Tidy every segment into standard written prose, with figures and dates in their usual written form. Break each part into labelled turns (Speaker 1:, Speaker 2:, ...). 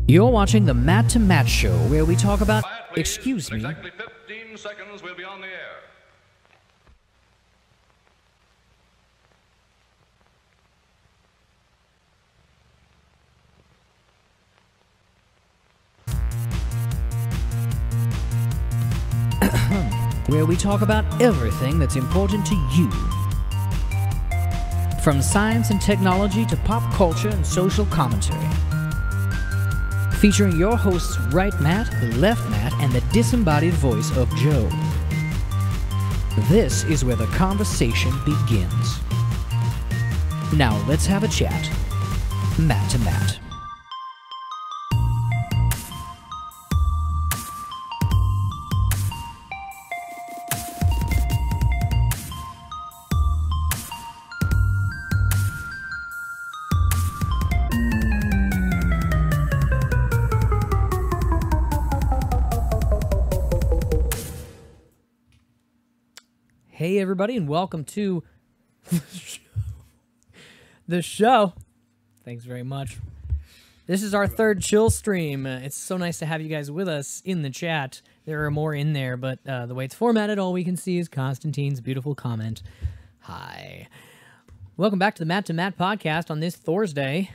Speaker 1: You're watching the Matt to Matt Show, where we talk about...
Speaker 2: Quiet, please.
Speaker 1: Excuse me.
Speaker 2: Exactly 15 seconds, we'll be on the air.
Speaker 1: Where we talk about everything that's important to you. From science and technology to pop culture and social commentary. Featuring your hosts Right Matt, Left Matt, and the disembodied voice of Joe. This is where the conversation begins. Now let's have a chat. Matt to Matt. Hey everybody, and welcome to the show. Thanks very much. This is our third chill stream. It's so nice to have you guys with us in the chat. There are more in there, but the way it's formatted, all we can see is Constantine's beautiful comment. Hi. Welcome back to the Matt to Matt podcast on this Thursday.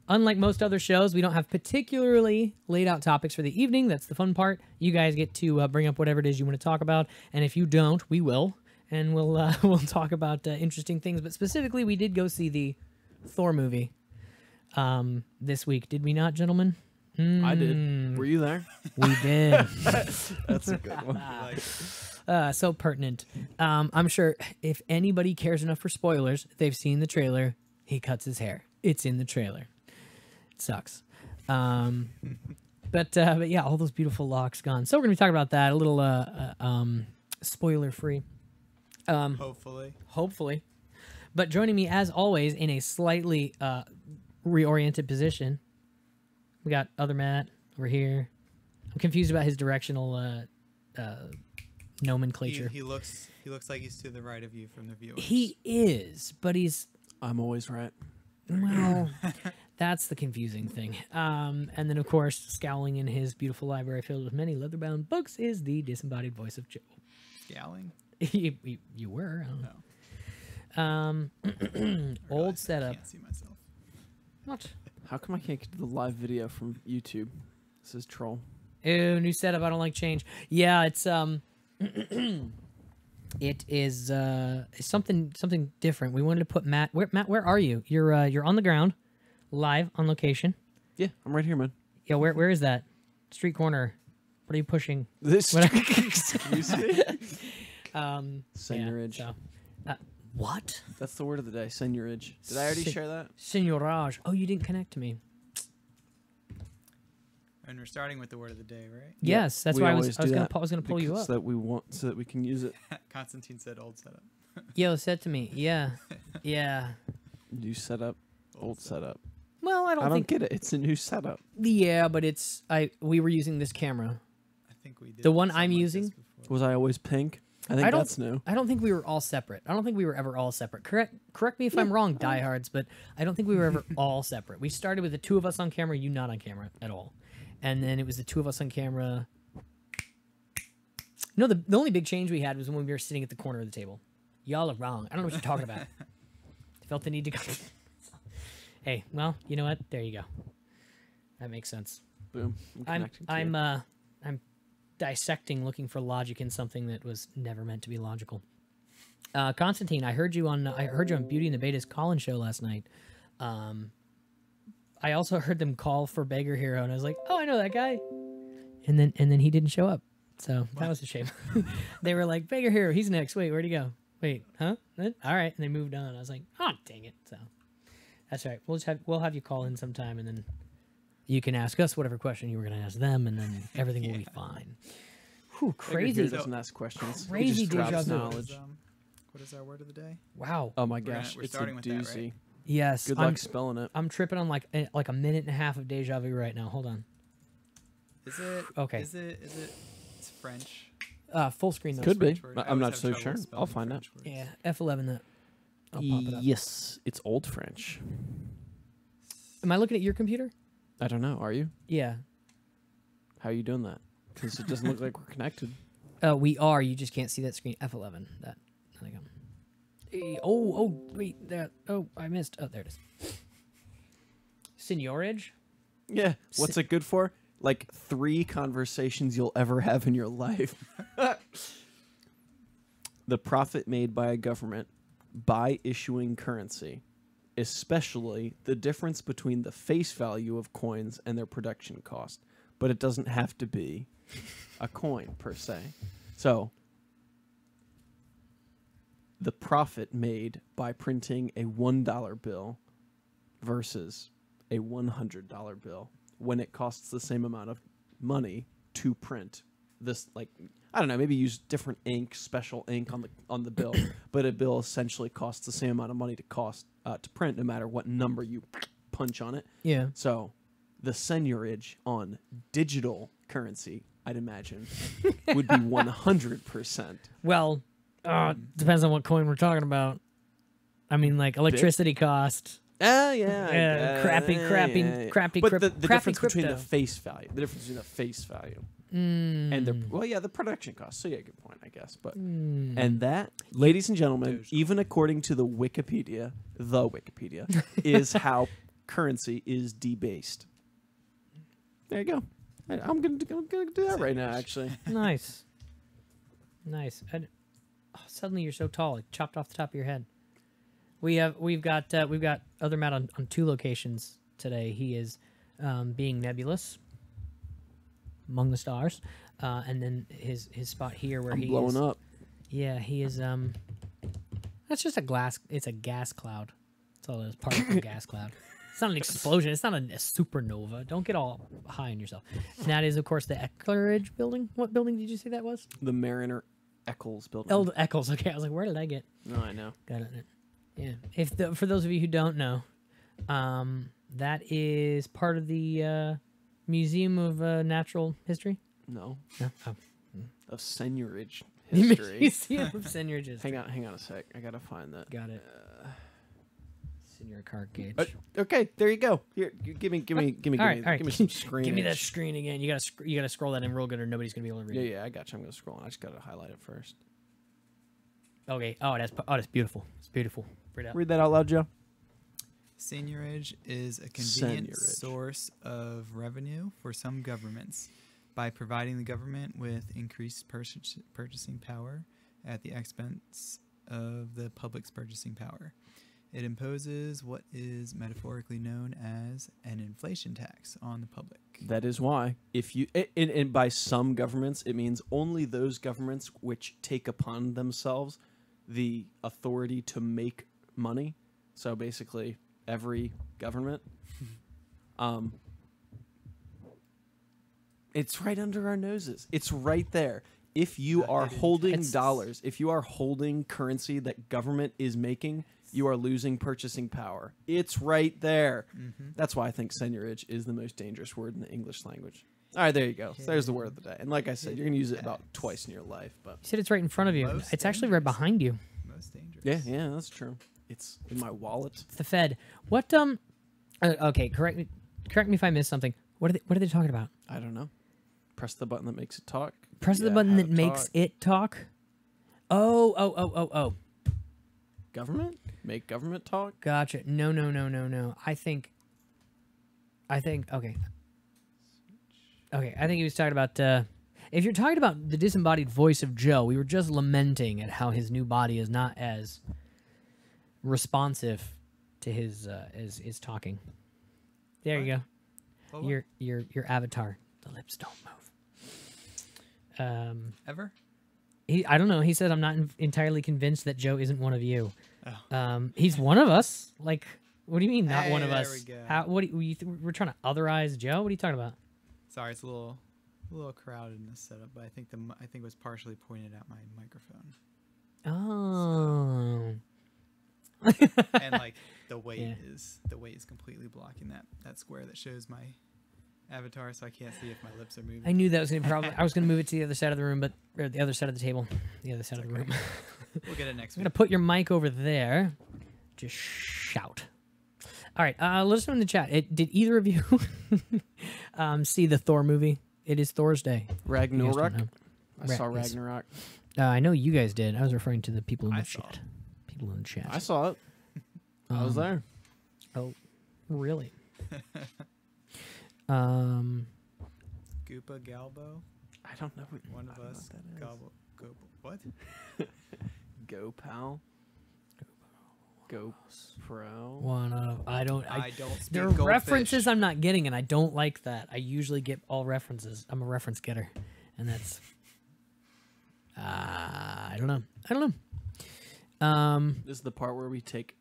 Speaker 1: Unlike most other shows, we don't have particularly laid out topics for the evening. That's the fun part. You guys get to bring up whatever it is you want to talk about, and if you don't, we will, and we'll talk about interesting things. But specifically, we did go see the Thor movie this week, did we not, gentlemen?
Speaker 3: I did. Were you there?
Speaker 1: We did.
Speaker 3: That's a good one.
Speaker 1: So pertinent. I'm sure if anybody cares enough for spoilers, they've seen the trailer. He cuts his hair. It's in the trailer. Sucks. But yeah, all those beautiful locks gone. So we're going to be talking about that a little spoiler free. Hopefully. But joining me as always in a slightly reoriented position, we got other Matt over here. I'm confused about his directional nomenclature.
Speaker 4: He looks like he's to the right of you from the viewers.
Speaker 1: He is, but he's...
Speaker 3: I'm always right.
Speaker 1: Well... That's the confusing thing. And then, of course, scowling in his beautiful library filled with many leather-bound books is the disembodied voice of Joe.
Speaker 4: Scowling?
Speaker 1: you were. I don't know. Old setup.
Speaker 4: I can't see myself.
Speaker 1: What?
Speaker 3: How come I can't get to the live video from YouTube? This is troll.
Speaker 1: Ew, new setup. I don't like change. Yeah, it's it is something different. We wanted to put Matt. Matt, where are you? You're on the ground. Live on location.
Speaker 3: Yeah, I'm right here, man.
Speaker 1: Yeah, where is that? Street corner. What are you pushing?
Speaker 3: This.
Speaker 1: Excuse me.
Speaker 3: Seigniorage.
Speaker 1: Yeah, so, what?
Speaker 3: That's the word of the day. Seigniorage. Did I already share that?
Speaker 1: Seigniorage. Oh, you didn't connect to me.
Speaker 4: And we're starting with the word of the day, right?
Speaker 1: Yes, that's
Speaker 3: we
Speaker 1: why I
Speaker 3: always
Speaker 1: was
Speaker 3: do
Speaker 1: going
Speaker 3: that
Speaker 1: to pull you up.
Speaker 3: So that we can use it.
Speaker 4: Constantine said old setup.
Speaker 1: Yo, said to me, yeah.
Speaker 3: New setup, old setup.
Speaker 1: Well, I don't
Speaker 3: get it. It's a new setup.
Speaker 1: Yeah, but we were using this camera.
Speaker 4: I think we did.
Speaker 1: The one
Speaker 4: something
Speaker 1: I'm
Speaker 4: like
Speaker 1: using?
Speaker 4: this before.
Speaker 3: Was I always pink? I think that's new.
Speaker 1: I don't think we were all separate. I don't think we were ever all separate. Correct me if I'm wrong, diehards, but I don't think we were ever all separate. We started with the two of us on camera, you not on camera at all. And then it was the two of us on camera. No, the only big change we had was when we were sitting at the corner of the table. Y'all are wrong. I don't know what you're talking about. I felt the need to go. Hey, well, you know what? There you go. That makes sense.
Speaker 3: Boom.
Speaker 1: I'm dissecting, looking for logic in something that was never meant to be logical. Constantine, I heard you on Beauty and the Beta's call-in show last night. I also heard them call for Beggar Hero, and I was like, oh, I know that guy. And then he didn't show up, so that was a shame. They were like, Beggar Hero, he's next. Wait, where'd he go? Wait, huh? All right, and they moved on. I was like, oh, dang it. So that's right. We'll have you call in sometime, and then you can ask us whatever question you were going to ask them, and then everything will be fine. Whew, crazy.
Speaker 3: He doesn't ask questions.
Speaker 1: Crazy
Speaker 3: He just drops
Speaker 1: deja vu.
Speaker 3: knowledge.
Speaker 4: What is our word of the day?
Speaker 1: Wow.
Speaker 3: Oh my gosh,
Speaker 4: We're
Speaker 3: it's a
Speaker 4: starting with that,
Speaker 3: doozy.
Speaker 4: right?
Speaker 1: Yes.
Speaker 3: Good luck spelling it.
Speaker 1: I'm tripping on like a minute and a half of deja vu right now. Hold on.
Speaker 4: Is it?
Speaker 1: Okay.
Speaker 4: Is it? It's French.
Speaker 1: Full screen though.
Speaker 3: Could be.
Speaker 4: French word. I
Speaker 3: I'm not
Speaker 4: always
Speaker 3: so
Speaker 4: have
Speaker 3: sure.
Speaker 4: trouble
Speaker 3: I'll
Speaker 4: spelling
Speaker 3: find out.
Speaker 4: French words.
Speaker 1: Yeah, F11 that. I'll pop it up.
Speaker 3: Yes, it's Old French.
Speaker 1: Am I looking at your computer?
Speaker 3: I don't know. Are you?
Speaker 1: Yeah.
Speaker 3: How are you doing that? Because it doesn't look like we're connected.
Speaker 1: We are. You just can't see that screen. F11. That. There you go. Wait. That. Oh, I missed. Oh, there it is. Seigniorage?
Speaker 3: Yeah. What's it good for? Like 3 conversations you'll ever have in your life. The profit made by a government by issuing currency, especially the difference between the face value of coins and their production cost. But it doesn't have to be a coin per se. So, the profit made by printing a $1 bill versus a $100 bill when it costs the same amount of money to print this, like, I don't know, maybe use different ink, special ink on the bill, but a bill essentially costs the same amount of money to print no matter what number you punch on it.
Speaker 1: Yeah.
Speaker 3: So the seigniorage on digital currency, I'd imagine, would be 100%.
Speaker 1: Well, depends on what coin we're talking about. I mean, like electricity cost.
Speaker 3: Yeah.
Speaker 1: Crappy
Speaker 3: But the difference
Speaker 1: crypto.
Speaker 3: between the face value, and the production cost. So yeah, good point, I guess. But and that, ladies and gentlemen, even according to the Wikipedia, is how currency is debased. There you go. I'm gonna do that right now. Actually,
Speaker 1: Nice. Suddenly you're so tall, like chopped off the top of your head. We've got other Matt on 2 locations today. He is being nebulous among the stars, and then his spot here where
Speaker 3: I'm
Speaker 1: he
Speaker 3: blowing
Speaker 1: is,
Speaker 3: up.
Speaker 1: Yeah, he is. That's just a glass. It's a gas cloud. That's all it is. Particle gas cloud. It's not an explosion. It's not a supernova. Don't get all high on yourself. And that is, of course, the Eckleridge building. What building did you say that was?
Speaker 3: The Mariner Eccles building.
Speaker 1: Eccles. Okay, I was like, where did I get?
Speaker 3: No, I know.
Speaker 1: Got it. Yeah. For those of you who don't know, that is part of the Museum of Natural History.
Speaker 3: No.
Speaker 1: No. Oh.
Speaker 3: Of seigniorage history.
Speaker 1: Museum of Seigniorage History.
Speaker 3: Hang on a sec. I gotta find that.
Speaker 1: Got it. Senior car gauge.
Speaker 3: Okay, there you go. Here, give me
Speaker 1: All right.
Speaker 3: give me some screen.
Speaker 1: Give me that screen again. You gotta scroll that in real good, or nobody's gonna be able to read it.
Speaker 3: Yeah, I got you. I'm gonna scroll. I just gotta highlight it first.
Speaker 1: Okay. That's beautiful. It's beautiful. Read out.
Speaker 3: Read that out loud, Joe.
Speaker 4: Seigniorage is a convenient
Speaker 3: Seigniorage.
Speaker 4: source of revenue for some governments by providing the government with increased purchasing power at the expense of the public's purchasing power. It imposes what is metaphorically known as an inflation tax on the public.
Speaker 3: That is why, if you and by some governments, it means only those governments which take upon themselves the authority to make money. So basically, every government. It's right under our noses. It's right there. If you are holding dollars, if you are holding currency that government is making, you are losing purchasing power. It's right there. That's why I think seigniorage is the most dangerous word in the English language. All right, there you go. So there's the word of the day. And like I said, you're going to use it about twice in your life. But
Speaker 1: You said it's right in front of you.
Speaker 4: Most
Speaker 1: It's actually right behind you.
Speaker 4: Most dangerous.
Speaker 3: yeah, that's true. It's in my wallet.
Speaker 1: It's the Fed. What okay, correct me if I missed something. What are they talking about?
Speaker 3: I don't know. Press the button that makes it talk.
Speaker 1: Press the
Speaker 3: Yeah,
Speaker 1: button
Speaker 3: have
Speaker 1: that
Speaker 3: it
Speaker 1: makes
Speaker 3: talk.
Speaker 1: it talk. Oh.
Speaker 3: Government? Make government talk?
Speaker 1: Gotcha. No. I think okay. Okay, I think he was talking about if you're talking about the disembodied voice of Joe, we were just lamenting at how his new body is not as responsive to his talking. There you go.
Speaker 4: Well,
Speaker 1: Your avatar. The lips don't move.
Speaker 4: ever?
Speaker 1: I don't know. He said, I'm not entirely convinced that Joe isn't one of you.
Speaker 4: Oh.
Speaker 1: He's one of us. Like, what do you mean, not one of
Speaker 4: Hey,
Speaker 1: us?
Speaker 4: there we go.
Speaker 1: How? What? We're trying to otherize Joe? What are you talking about?
Speaker 4: Sorry, it's a little crowded in this setup, but I think it was partially pointed at my microphone.
Speaker 1: Oh.
Speaker 4: And like the weight
Speaker 1: Yeah.
Speaker 4: is completely blocking that square that shows my avatar, so I can't see if my lips are moving.
Speaker 1: I knew that was going to be a problem. I was going to move it to the other side of the room, or the other side of the table, the other side of the room.
Speaker 4: We'll get it next
Speaker 1: I'm
Speaker 4: week.
Speaker 1: going to put your mic over there. Just shout. All right, let us know in the chat. Did either of you see the Thor movie? It is Thor's Day. You guys don't
Speaker 3: Ragnarok.
Speaker 1: know.
Speaker 3: I saw
Speaker 1: Yes.
Speaker 3: Ragnarok.
Speaker 1: I know you guys did. I was referring to the people in the
Speaker 4: I saw
Speaker 1: chat.
Speaker 4: it.
Speaker 1: People in the chat.
Speaker 3: I saw it. I was there.
Speaker 1: Oh, really?
Speaker 4: Goopa Galbo,
Speaker 3: I don't know.
Speaker 4: one of
Speaker 3: I don't know
Speaker 4: us.
Speaker 3: what that is.
Speaker 4: Go. What?
Speaker 3: Go pal. Go pro.
Speaker 1: One of I don't.
Speaker 4: I don't speak
Speaker 1: There are
Speaker 4: goldfish.
Speaker 1: references I'm not getting, and I don't like that. I usually get all references. I'm a reference getter, and that's. I don't know. I don't know.
Speaker 3: This is the part where we take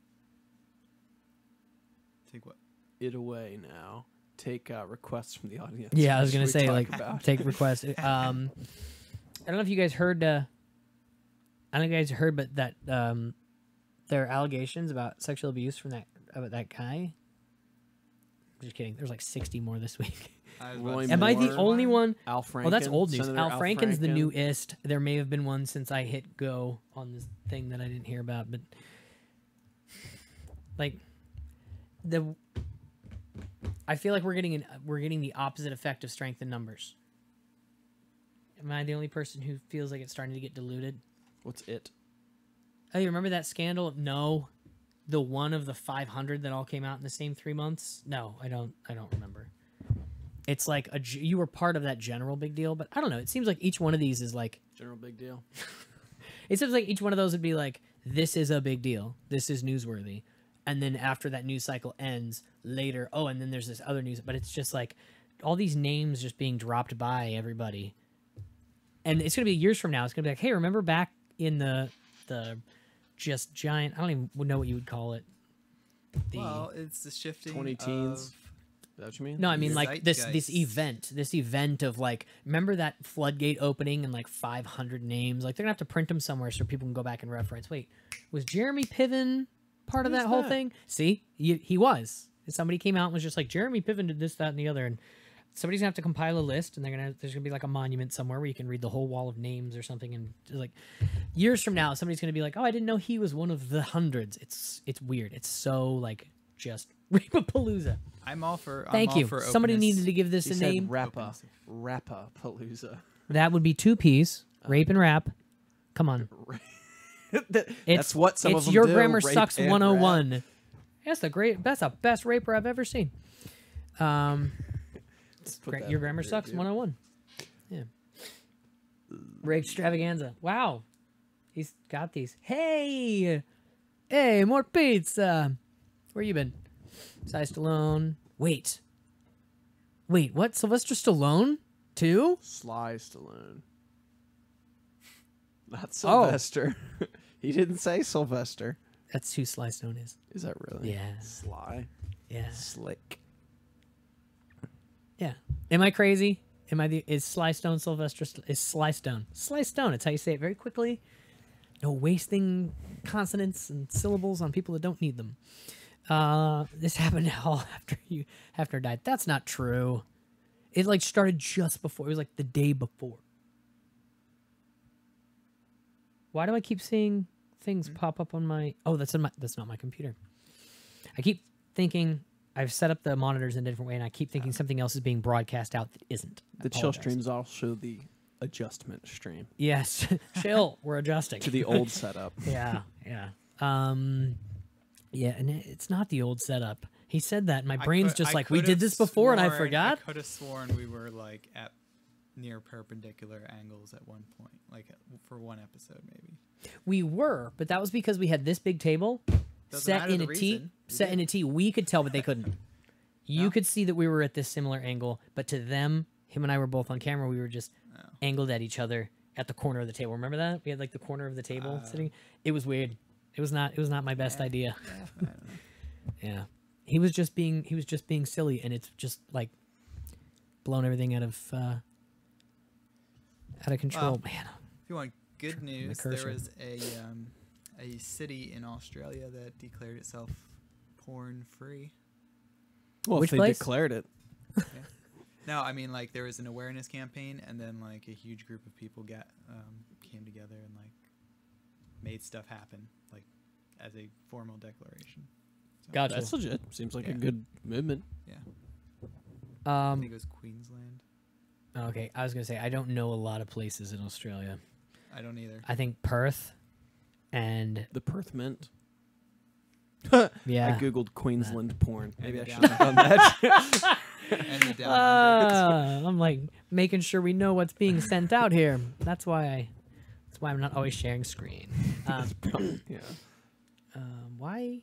Speaker 4: Take what?
Speaker 3: it away now. Take requests from the audience.
Speaker 1: Yeah, I was
Speaker 3: which
Speaker 1: gonna
Speaker 3: we
Speaker 1: say
Speaker 3: talk
Speaker 1: like
Speaker 3: about.
Speaker 1: take requests. I don't know if you guys heard. I don't know if you guys heard, but that there are allegations about sexual abuse from that guy. I'm just kidding. There's like 60 more this week.
Speaker 4: I was
Speaker 3: Roy
Speaker 4: about to say,
Speaker 1: Am I the
Speaker 3: Moore.
Speaker 1: only one?
Speaker 3: Al Franken.
Speaker 1: Oh, that's old news.
Speaker 3: Senator
Speaker 1: Al Franken's the
Speaker 3: Franken.
Speaker 1: newest. There may have been one since I hit go on this thing that I didn't hear about, but like I feel like we're getting the opposite effect of strength in numbers. Am I the only person who feels like it's starting to get diluted?
Speaker 3: What's it?
Speaker 1: Oh, you remember that scandal? No, the one of the 500 that all came out in the same 3 months. No, I don't remember. It's like you were part of that general big deal, but I don't know. It seems like each one of these is like
Speaker 3: General big deal.
Speaker 1: it seems like each one of those would be like, this is a big deal. This is newsworthy. And then after that news cycle ends later, oh, and then there's this other news, but it's just like all these names just being dropped by everybody. And it's going to be years from now. It's going to be like, hey, remember back in the just giant, I don't even know what you would call it.
Speaker 4: Well, it's the shifting
Speaker 3: 20 teens. Is that what you mean?
Speaker 1: No, I mean like this
Speaker 4: Zeitgeist.
Speaker 1: this event of like, remember that floodgate opening and like 500 names? Like they're gonna have to print them somewhere so people can go back and reference. Wait, was Jeremy Piven part of
Speaker 3: Who's
Speaker 1: that whole
Speaker 3: that?
Speaker 1: thing? See, he was. Somebody came out and was just like, Jeremy Piven did this, that, and the other, and somebody's gonna have to compile a list, and there's gonna be like a monument somewhere where you can read the whole wall of names or something, and like years from now, somebody's gonna be like, oh, I didn't know he was one of the hundreds. It's weird. It's so like just Rapapalooza.
Speaker 4: I'm all for.
Speaker 1: Thank
Speaker 4: I'm all
Speaker 1: you.
Speaker 4: for
Speaker 1: Somebody
Speaker 4: openness.
Speaker 1: needed to give this
Speaker 3: He
Speaker 1: a
Speaker 3: said
Speaker 1: name.
Speaker 3: Rappa. Rappa-palooza.
Speaker 1: That would be 2 P's. Rape and rap. Come on.
Speaker 3: That's what some of
Speaker 1: It's
Speaker 3: them
Speaker 1: Your
Speaker 3: do,
Speaker 1: Grammar
Speaker 3: rape
Speaker 1: Sucks
Speaker 3: and
Speaker 1: 101. That's the best raper I've ever seen.
Speaker 3: Put
Speaker 1: Great.
Speaker 3: that
Speaker 1: Your
Speaker 3: in
Speaker 1: Grammar
Speaker 3: there,
Speaker 1: Sucks
Speaker 3: dude.
Speaker 1: 101. Yeah. Rape extravaganza. Wow. He's got these. Hey, more pizza. Where you been? Cy Stallone. Wait, what? Sylvester Stallone too?
Speaker 3: Sly Stallone. Not
Speaker 1: Oh.
Speaker 3: Sylvester. He didn't say Sylvester.
Speaker 1: That's who Sly Stone is.
Speaker 3: Is that really?
Speaker 1: Yeah.
Speaker 3: Sly.
Speaker 1: Yeah.
Speaker 3: Slick.
Speaker 1: Yeah. Am I crazy? Is Sly Stone Sylvester? Is Sly Stone? Sly Stone. It's how you say it very quickly. No wasting consonants and syllables on people that don't need them. This happened all after Hefner died. That's not true. It like started just before. It was like the day before. Why do I keep seeing things pop up on my? Oh, that's not my computer. I keep thinking I've set up the monitors in a different way, and I keep thinking something else is being broadcast out that isn't. I
Speaker 3: The chill
Speaker 1: apologize.
Speaker 3: stream's also the adjustment stream
Speaker 1: Yes, chill. We're adjusting
Speaker 3: to the old setup.
Speaker 1: Yeah. Yeah, and it's not the old setup. He said that, and my brain's just like, we did this before, and I forgot.
Speaker 4: I could have sworn we were like at near perpendicular angles at one point, like for one episode maybe.
Speaker 1: We were, but that was because we had this big table
Speaker 4: Doesn't
Speaker 1: set
Speaker 4: matter
Speaker 1: in
Speaker 4: the
Speaker 1: a T.
Speaker 4: reason. We
Speaker 1: Set in
Speaker 4: did.
Speaker 1: a T. We could tell, but they couldn't. You
Speaker 4: No?
Speaker 1: could see that we were at this similar angle, but to them, him and I were both on camera. We were just
Speaker 4: Oh.
Speaker 1: angled at each other at the corner of the table. Remember that? We had like the corner of the table sitting. It was weird. It was not my best idea.
Speaker 4: I don't know.
Speaker 1: Yeah. He was just being silly, and it's just like blown everything out of control.
Speaker 4: Well,
Speaker 1: Man.
Speaker 4: If you want good news,
Speaker 1: cursor.
Speaker 4: there was a city in Australia that declared itself porn free.
Speaker 3: Well,
Speaker 1: Which
Speaker 3: if they
Speaker 1: place?
Speaker 3: declared it.
Speaker 4: No, I mean like there was an awareness campaign, and then like a huge group of people came together and like made stuff happen, like as a formal declaration.
Speaker 1: Gotcha.
Speaker 3: That's legit. Seems like a
Speaker 4: Yeah.
Speaker 3: good movement.
Speaker 4: Yeah. I
Speaker 1: Um,
Speaker 4: think it was Queensland.
Speaker 1: okay, I was gonna say I don't know a lot of places in Australia.
Speaker 4: I don't either.
Speaker 1: I think Perth, and
Speaker 3: The Perth Mint.
Speaker 1: yeah.
Speaker 3: I googled Queensland porn. Maybe I
Speaker 4: And
Speaker 3: should have done that.
Speaker 4: And the down under.
Speaker 1: I'm like making sure we know what's being sent out here. That's why I'm not always sharing screen.
Speaker 3: Yeah.
Speaker 1: Why?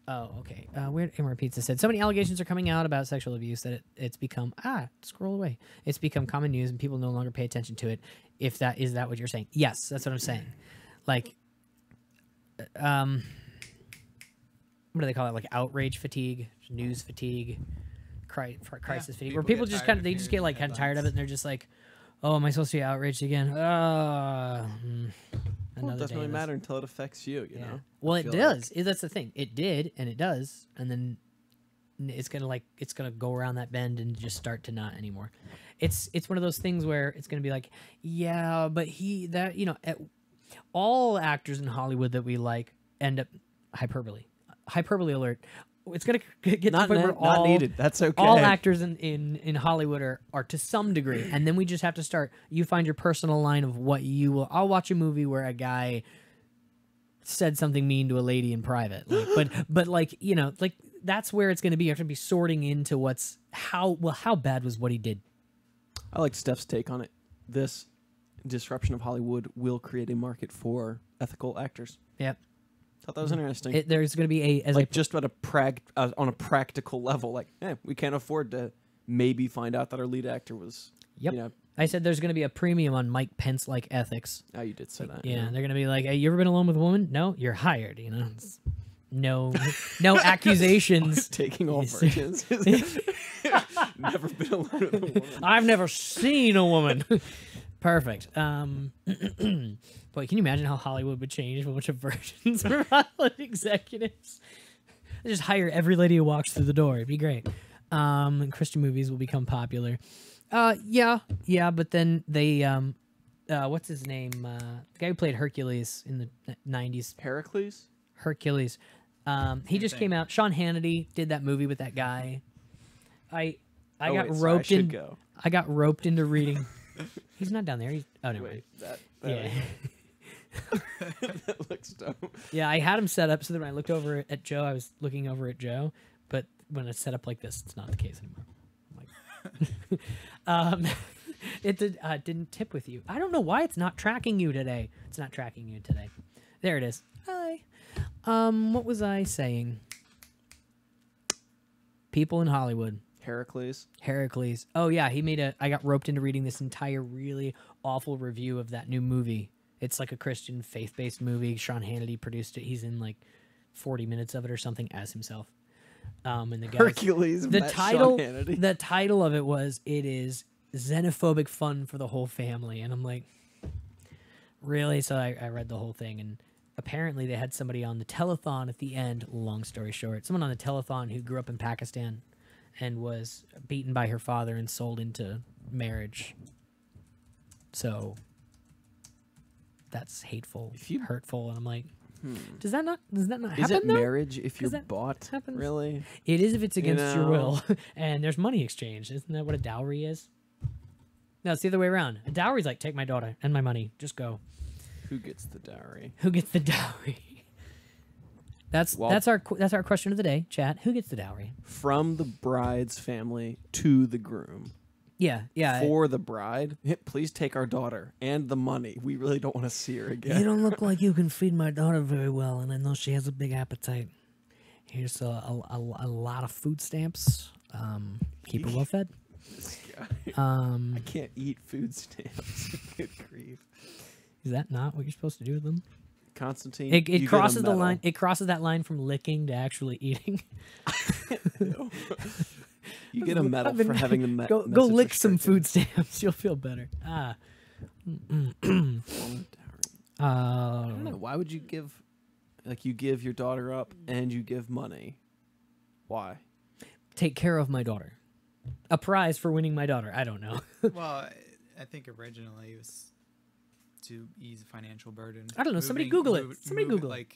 Speaker 1: Oh, okay. Weird Amber Pizza said so many allegations are coming out about sexual abuse that it's become scroll away. It's become common news and people no longer pay attention to it. If that is that what you're saying? Yes, that's what I'm saying. Like, what do they call it? Like outrage fatigue, news fatigue, crisis fatigue, where people
Speaker 4: get
Speaker 1: just
Speaker 4: tired
Speaker 1: kind of
Speaker 4: of
Speaker 1: they just
Speaker 4: hearing
Speaker 1: get like kind of tired of it
Speaker 4: headlines.
Speaker 1: and they're just like, oh, am I supposed to be outraged again?
Speaker 3: Well,
Speaker 1: Another
Speaker 3: it doesn't
Speaker 1: day
Speaker 3: really
Speaker 1: of this.
Speaker 3: matter until it affects you. You know.
Speaker 1: Well,
Speaker 3: I
Speaker 1: it
Speaker 3: feel
Speaker 1: does. That's the thing. It did, and it does, and then it's gonna go around that bend and just start to not anymore. It's one of those things where it's gonna be like, yeah, but all actors in Hollywood that we like end up hyperbole alert. It's gonna get to the
Speaker 3: Not
Speaker 1: point where
Speaker 3: not needed. That's okay.
Speaker 1: all actors in Hollywood are to some degree, and then we just have to start. You find your personal line of what you will. I'll watch a movie where a guy said something mean to a lady in private, but like like that's where it's going to be. You have to be sorting into how bad was what he did.
Speaker 3: I like Steph's take on it. This disruption of Hollywood will create a market for ethical actors.
Speaker 1: Yep.
Speaker 3: Thought that was interesting.
Speaker 1: There's going to be
Speaker 3: Just at on a practical level, like, we can't afford to maybe find out that our lead actor was.
Speaker 1: Yep.
Speaker 3: You know,
Speaker 1: I said there's going to be a premium on Mike Pence like ethics.
Speaker 3: oh, you did say that.
Speaker 1: Yeah, they're going to be like, hey, you ever been alone with a woman? No, you're hired. No accusations.
Speaker 3: Taking all
Speaker 1: Yes.
Speaker 3: virgins. Never been alone with a woman.
Speaker 1: I've never seen a woman. Perfect. Boy, can you imagine how Hollywood would change if a bunch of virgins were Hollywood executives? They just hire every lady who walks through the door. It'd be great. And Christian movies will become popular. Yeah, but then they what's his name? The guy who played Hercules in the 90s.
Speaker 3: Heracles?
Speaker 1: Hercules. He just came out. Sean Hannity did that movie with that guy. I got roped in.
Speaker 3: Go.
Speaker 1: I got roped into reading. He's not down there. Never mind.
Speaker 3: Wait, that
Speaker 1: Yeah.
Speaker 3: that looks dope.
Speaker 1: Yeah, I had him set up so that when I looked over at Joe, I was looking over at Joe. But when it's set up like this, it's not the case anymore. I'm like, it didn't tip with you. I don't know why it's not tracking you today. It's not tracking you today. There it is. Hi. What was I saying? People in Hollywood. Heracles. Oh yeah, I got roped into reading this entire really awful review of that new movie. It's like a Christian faith-based movie. Sean Hannity produced it. He's in like 40 minutes of it or something as himself. And the guy
Speaker 3: Hercules.
Speaker 1: the
Speaker 3: met
Speaker 1: title
Speaker 3: Sean Hannity.
Speaker 1: the title of it is xenophobic fun for the whole family, and I'm like, really? So I read the whole thing, and apparently they had somebody on the telethon at the end. Long story short, someone on the telethon who grew up in Pakistan and was beaten by her father and sold into marriage. So that's hateful, hurtful, and I'm like, does that not happen?
Speaker 3: Is it
Speaker 1: though?
Speaker 3: marriage if you're
Speaker 1: that
Speaker 3: bought?
Speaker 1: happens?
Speaker 3: Really?
Speaker 1: It is if it's against your
Speaker 3: know.
Speaker 1: will, and there's money exchange. Isn't that what a dowry is? No, it's the other way around. A dowry's like, take my daughter and my money, just go.
Speaker 3: Who gets the dowry?
Speaker 1: Who gets the dowry? That's our question of the day, chat. Who gets the dowry?
Speaker 3: From the bride's family to the groom.
Speaker 1: Yeah.
Speaker 3: For the bride, please take our daughter and the money. We really don't want to see her again.
Speaker 1: You don't look like you can feed my daughter very well, and I know she has a big appetite. Here's a lot of food stamps. Keep her well fed.
Speaker 3: This guy. I can't eat food stamps. Good grief.
Speaker 1: Is that not what you're supposed to do with them?
Speaker 3: Constantine,
Speaker 1: It
Speaker 3: you get a
Speaker 1: crosses the
Speaker 3: medal.
Speaker 1: line. It crosses that line from licking to actually eating.
Speaker 3: You get a medal
Speaker 1: I've been-
Speaker 3: for having the
Speaker 1: Go
Speaker 3: message
Speaker 1: lick some
Speaker 3: restricted.
Speaker 1: food stamps. You'll feel better.
Speaker 3: I don't know. Why would you give, you give your daughter up and you give money? Why?
Speaker 1: Take care of my daughter. A prize for winning my daughter. I don't know.
Speaker 4: Well, I think originally it was to ease financial burden.
Speaker 1: I don't know. Somebody Google it. Somebody Google it.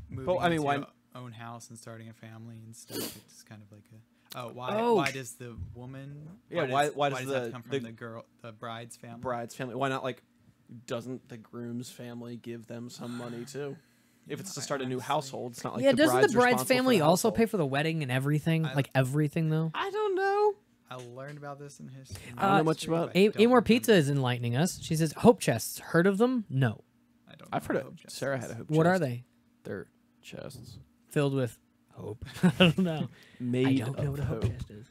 Speaker 4: Moving
Speaker 3: Well, I mean, why-
Speaker 4: into own house and starting a family and stuff. It's kind of like a
Speaker 1: Oh.
Speaker 4: why does the woman
Speaker 3: Yeah, why does
Speaker 4: that
Speaker 3: the-
Speaker 4: come from
Speaker 3: the-
Speaker 4: the bride's family?
Speaker 3: Bride's family. Why not, like, doesn't the groom's family give them some money too? If it's to start a new
Speaker 4: honestly-
Speaker 3: household, it's not like
Speaker 1: yeah,
Speaker 3: the
Speaker 1: doesn't
Speaker 3: bride's
Speaker 1: the bride's
Speaker 3: responsible for
Speaker 1: family
Speaker 3: the
Speaker 1: also
Speaker 3: household.
Speaker 1: pay for the wedding and everything? Like everything, though?
Speaker 3: I don't know.
Speaker 4: I learned about this in history.
Speaker 3: I don't know much about-
Speaker 1: Amor Pizza is enlightening us. She says, hope chests. Heard of them? No.
Speaker 4: I don't
Speaker 3: I've
Speaker 4: know
Speaker 3: heard
Speaker 4: what
Speaker 3: it.
Speaker 4: hope chest
Speaker 3: Sarah
Speaker 4: is.
Speaker 3: had a hope
Speaker 1: What
Speaker 3: chest.
Speaker 1: are they?
Speaker 3: They're chests
Speaker 1: Filled with hope. I don't know.
Speaker 3: made
Speaker 1: I don't know
Speaker 3: of
Speaker 1: what a hope
Speaker 3: hope.
Speaker 1: chest is.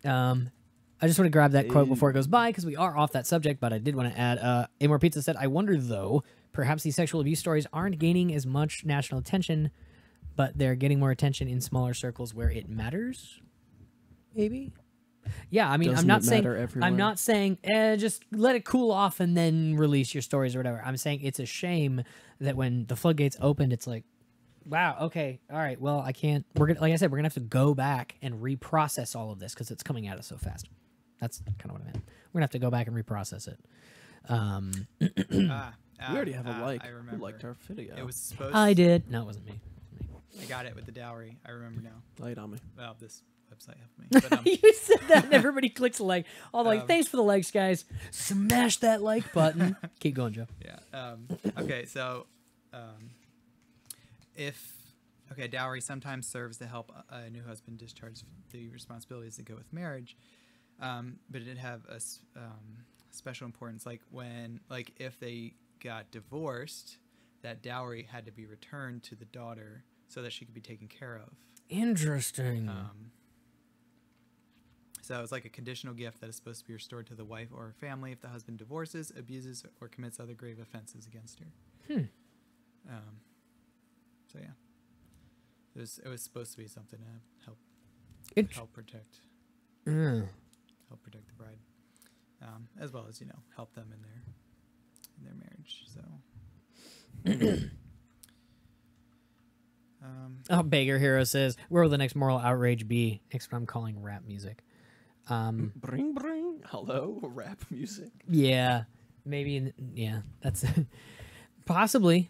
Speaker 1: I just want to grab that quote
Speaker 3: Hey.
Speaker 1: before it goes by because we are off that subject, but I did want to add, Amor Pizza said, I wonder though, perhaps these sexual abuse stories aren't gaining as much national attention, but they're getting more attention in smaller circles where it matters. Maybe. Yeah, I mean,
Speaker 3: Doesn't
Speaker 1: I'm not
Speaker 3: it
Speaker 1: saying
Speaker 3: matter everywhere?
Speaker 1: I'm not saying just let it cool off and then release your stories or whatever. I'm saying it's a shame that when the floodgates opened, it's like, wow, okay, all right, well, I can't. We're gonna, like I said, we're gonna have to go back and reprocess all of this because it's coming at us so fast. That's kind of what I meant. We're gonna have to go back and reprocess it.
Speaker 3: We already have a like.
Speaker 4: I
Speaker 3: Who
Speaker 4: remember.
Speaker 3: liked our video?
Speaker 4: It was supposed.
Speaker 1: I did. No, it wasn't me.
Speaker 4: I got it with the dowry. I remember now.
Speaker 3: Light on me.
Speaker 4: Well, this website helped me. But,
Speaker 1: You said that, and everybody clicks a like. All like,
Speaker 4: Um,
Speaker 1: thanks for the likes, guys. Smash that like button. Keep going, Joe.
Speaker 4: yeah. Okay. So, dowry sometimes serves to help a new husband discharge the responsibilities that go with marriage, but it have a special importance. Like if they got divorced, that dowry had to be returned to the daughter so that she could be taken care of.
Speaker 1: Interesting.
Speaker 4: So it's like a conditional gift that is supposed to be restored to the wife or her family if the husband divorces, abuses, or commits other grave offenses against her. So yeah, it was supposed to be something to help protect
Speaker 1: Mm.
Speaker 4: the bride, as well as help them in their marriage. So.
Speaker 1: Oh, Beggar Hero says, where will the next moral outrage be? Next what I'm calling rap music.
Speaker 3: Bring, bring. Hello, rap music.
Speaker 1: Yeah, maybe. Yeah, that's possibly